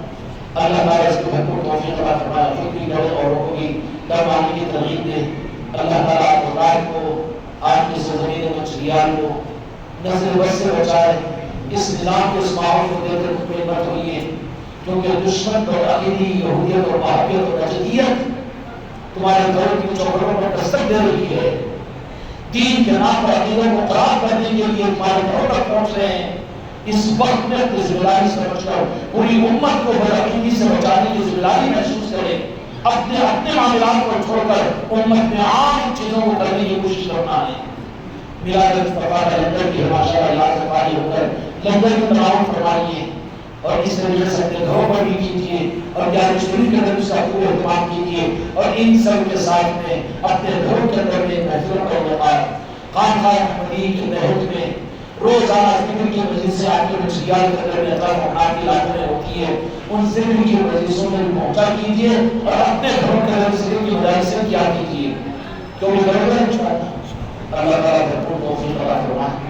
اللہ تعالیٰ اس کو بھرپور توفیق عطا فرمائے، خود بھی بڑے اوروں کو بھی دربانی کی ترغیب دے۔ اللہ تعالیٰ آپ کو آج کی سرزمین مچھلیان کو نظر بد سے بچائے۔ اس نظام کے اس ماحول کو دیکھ کر خود میں بات ہوئی ہے، کیونکہ دشمن اور عقیدی یہودیت اور وہابیت اور نجدیت تمہارے گھروں کی چوکھٹوں پر دستک دے رہی ہے۔ دین کے نام پر عقیدوں کو خراب کرنے کے لیے تمہارے گھروں تک پہنچ رہے ہیں۔ اس وقت میں اپنی ذمہ داری سمجھ کر پوری امت کو بدعقیدگی سے بچانے کی ذمہ داری محسوس کرے۔ اپنے معاملات کو چھوڑ کر امت میں عام چیزوں کو کرنے کی کوشش کرنا ہے۔ میلاد مصطفیٰ کا لنگر کی ماشاءاللہ یاد سفاری ہو کر لنگر کی تناول فرمائیے، اور اس طریقے سے اپنے گھروں پر بھی کیجیے، اور جامع شریف کے اندر اس کا خوب اہتمام کیجیے، اور ان سب کے ساتھ میں اپنے گھروں کے اندر میں محفلوں کا انعقاد خانقاہ احمدی کے تحت میں روزانہ ذکر کی مجلس سے آپ کے مشغول کر میں اطراف مقام کی علاقے میں ہوتی ہے، ان ذکر کی مجلسوں میں پہنچا کیجیے اور اپنے گھروں کے اندر ذکر کی مجالس سے کیا کیجیے، کیونکہ ضرورت ہے انشاءاللہ۔ اللہ تعالیٰ بھرپور توفیق عطا فرمائے۔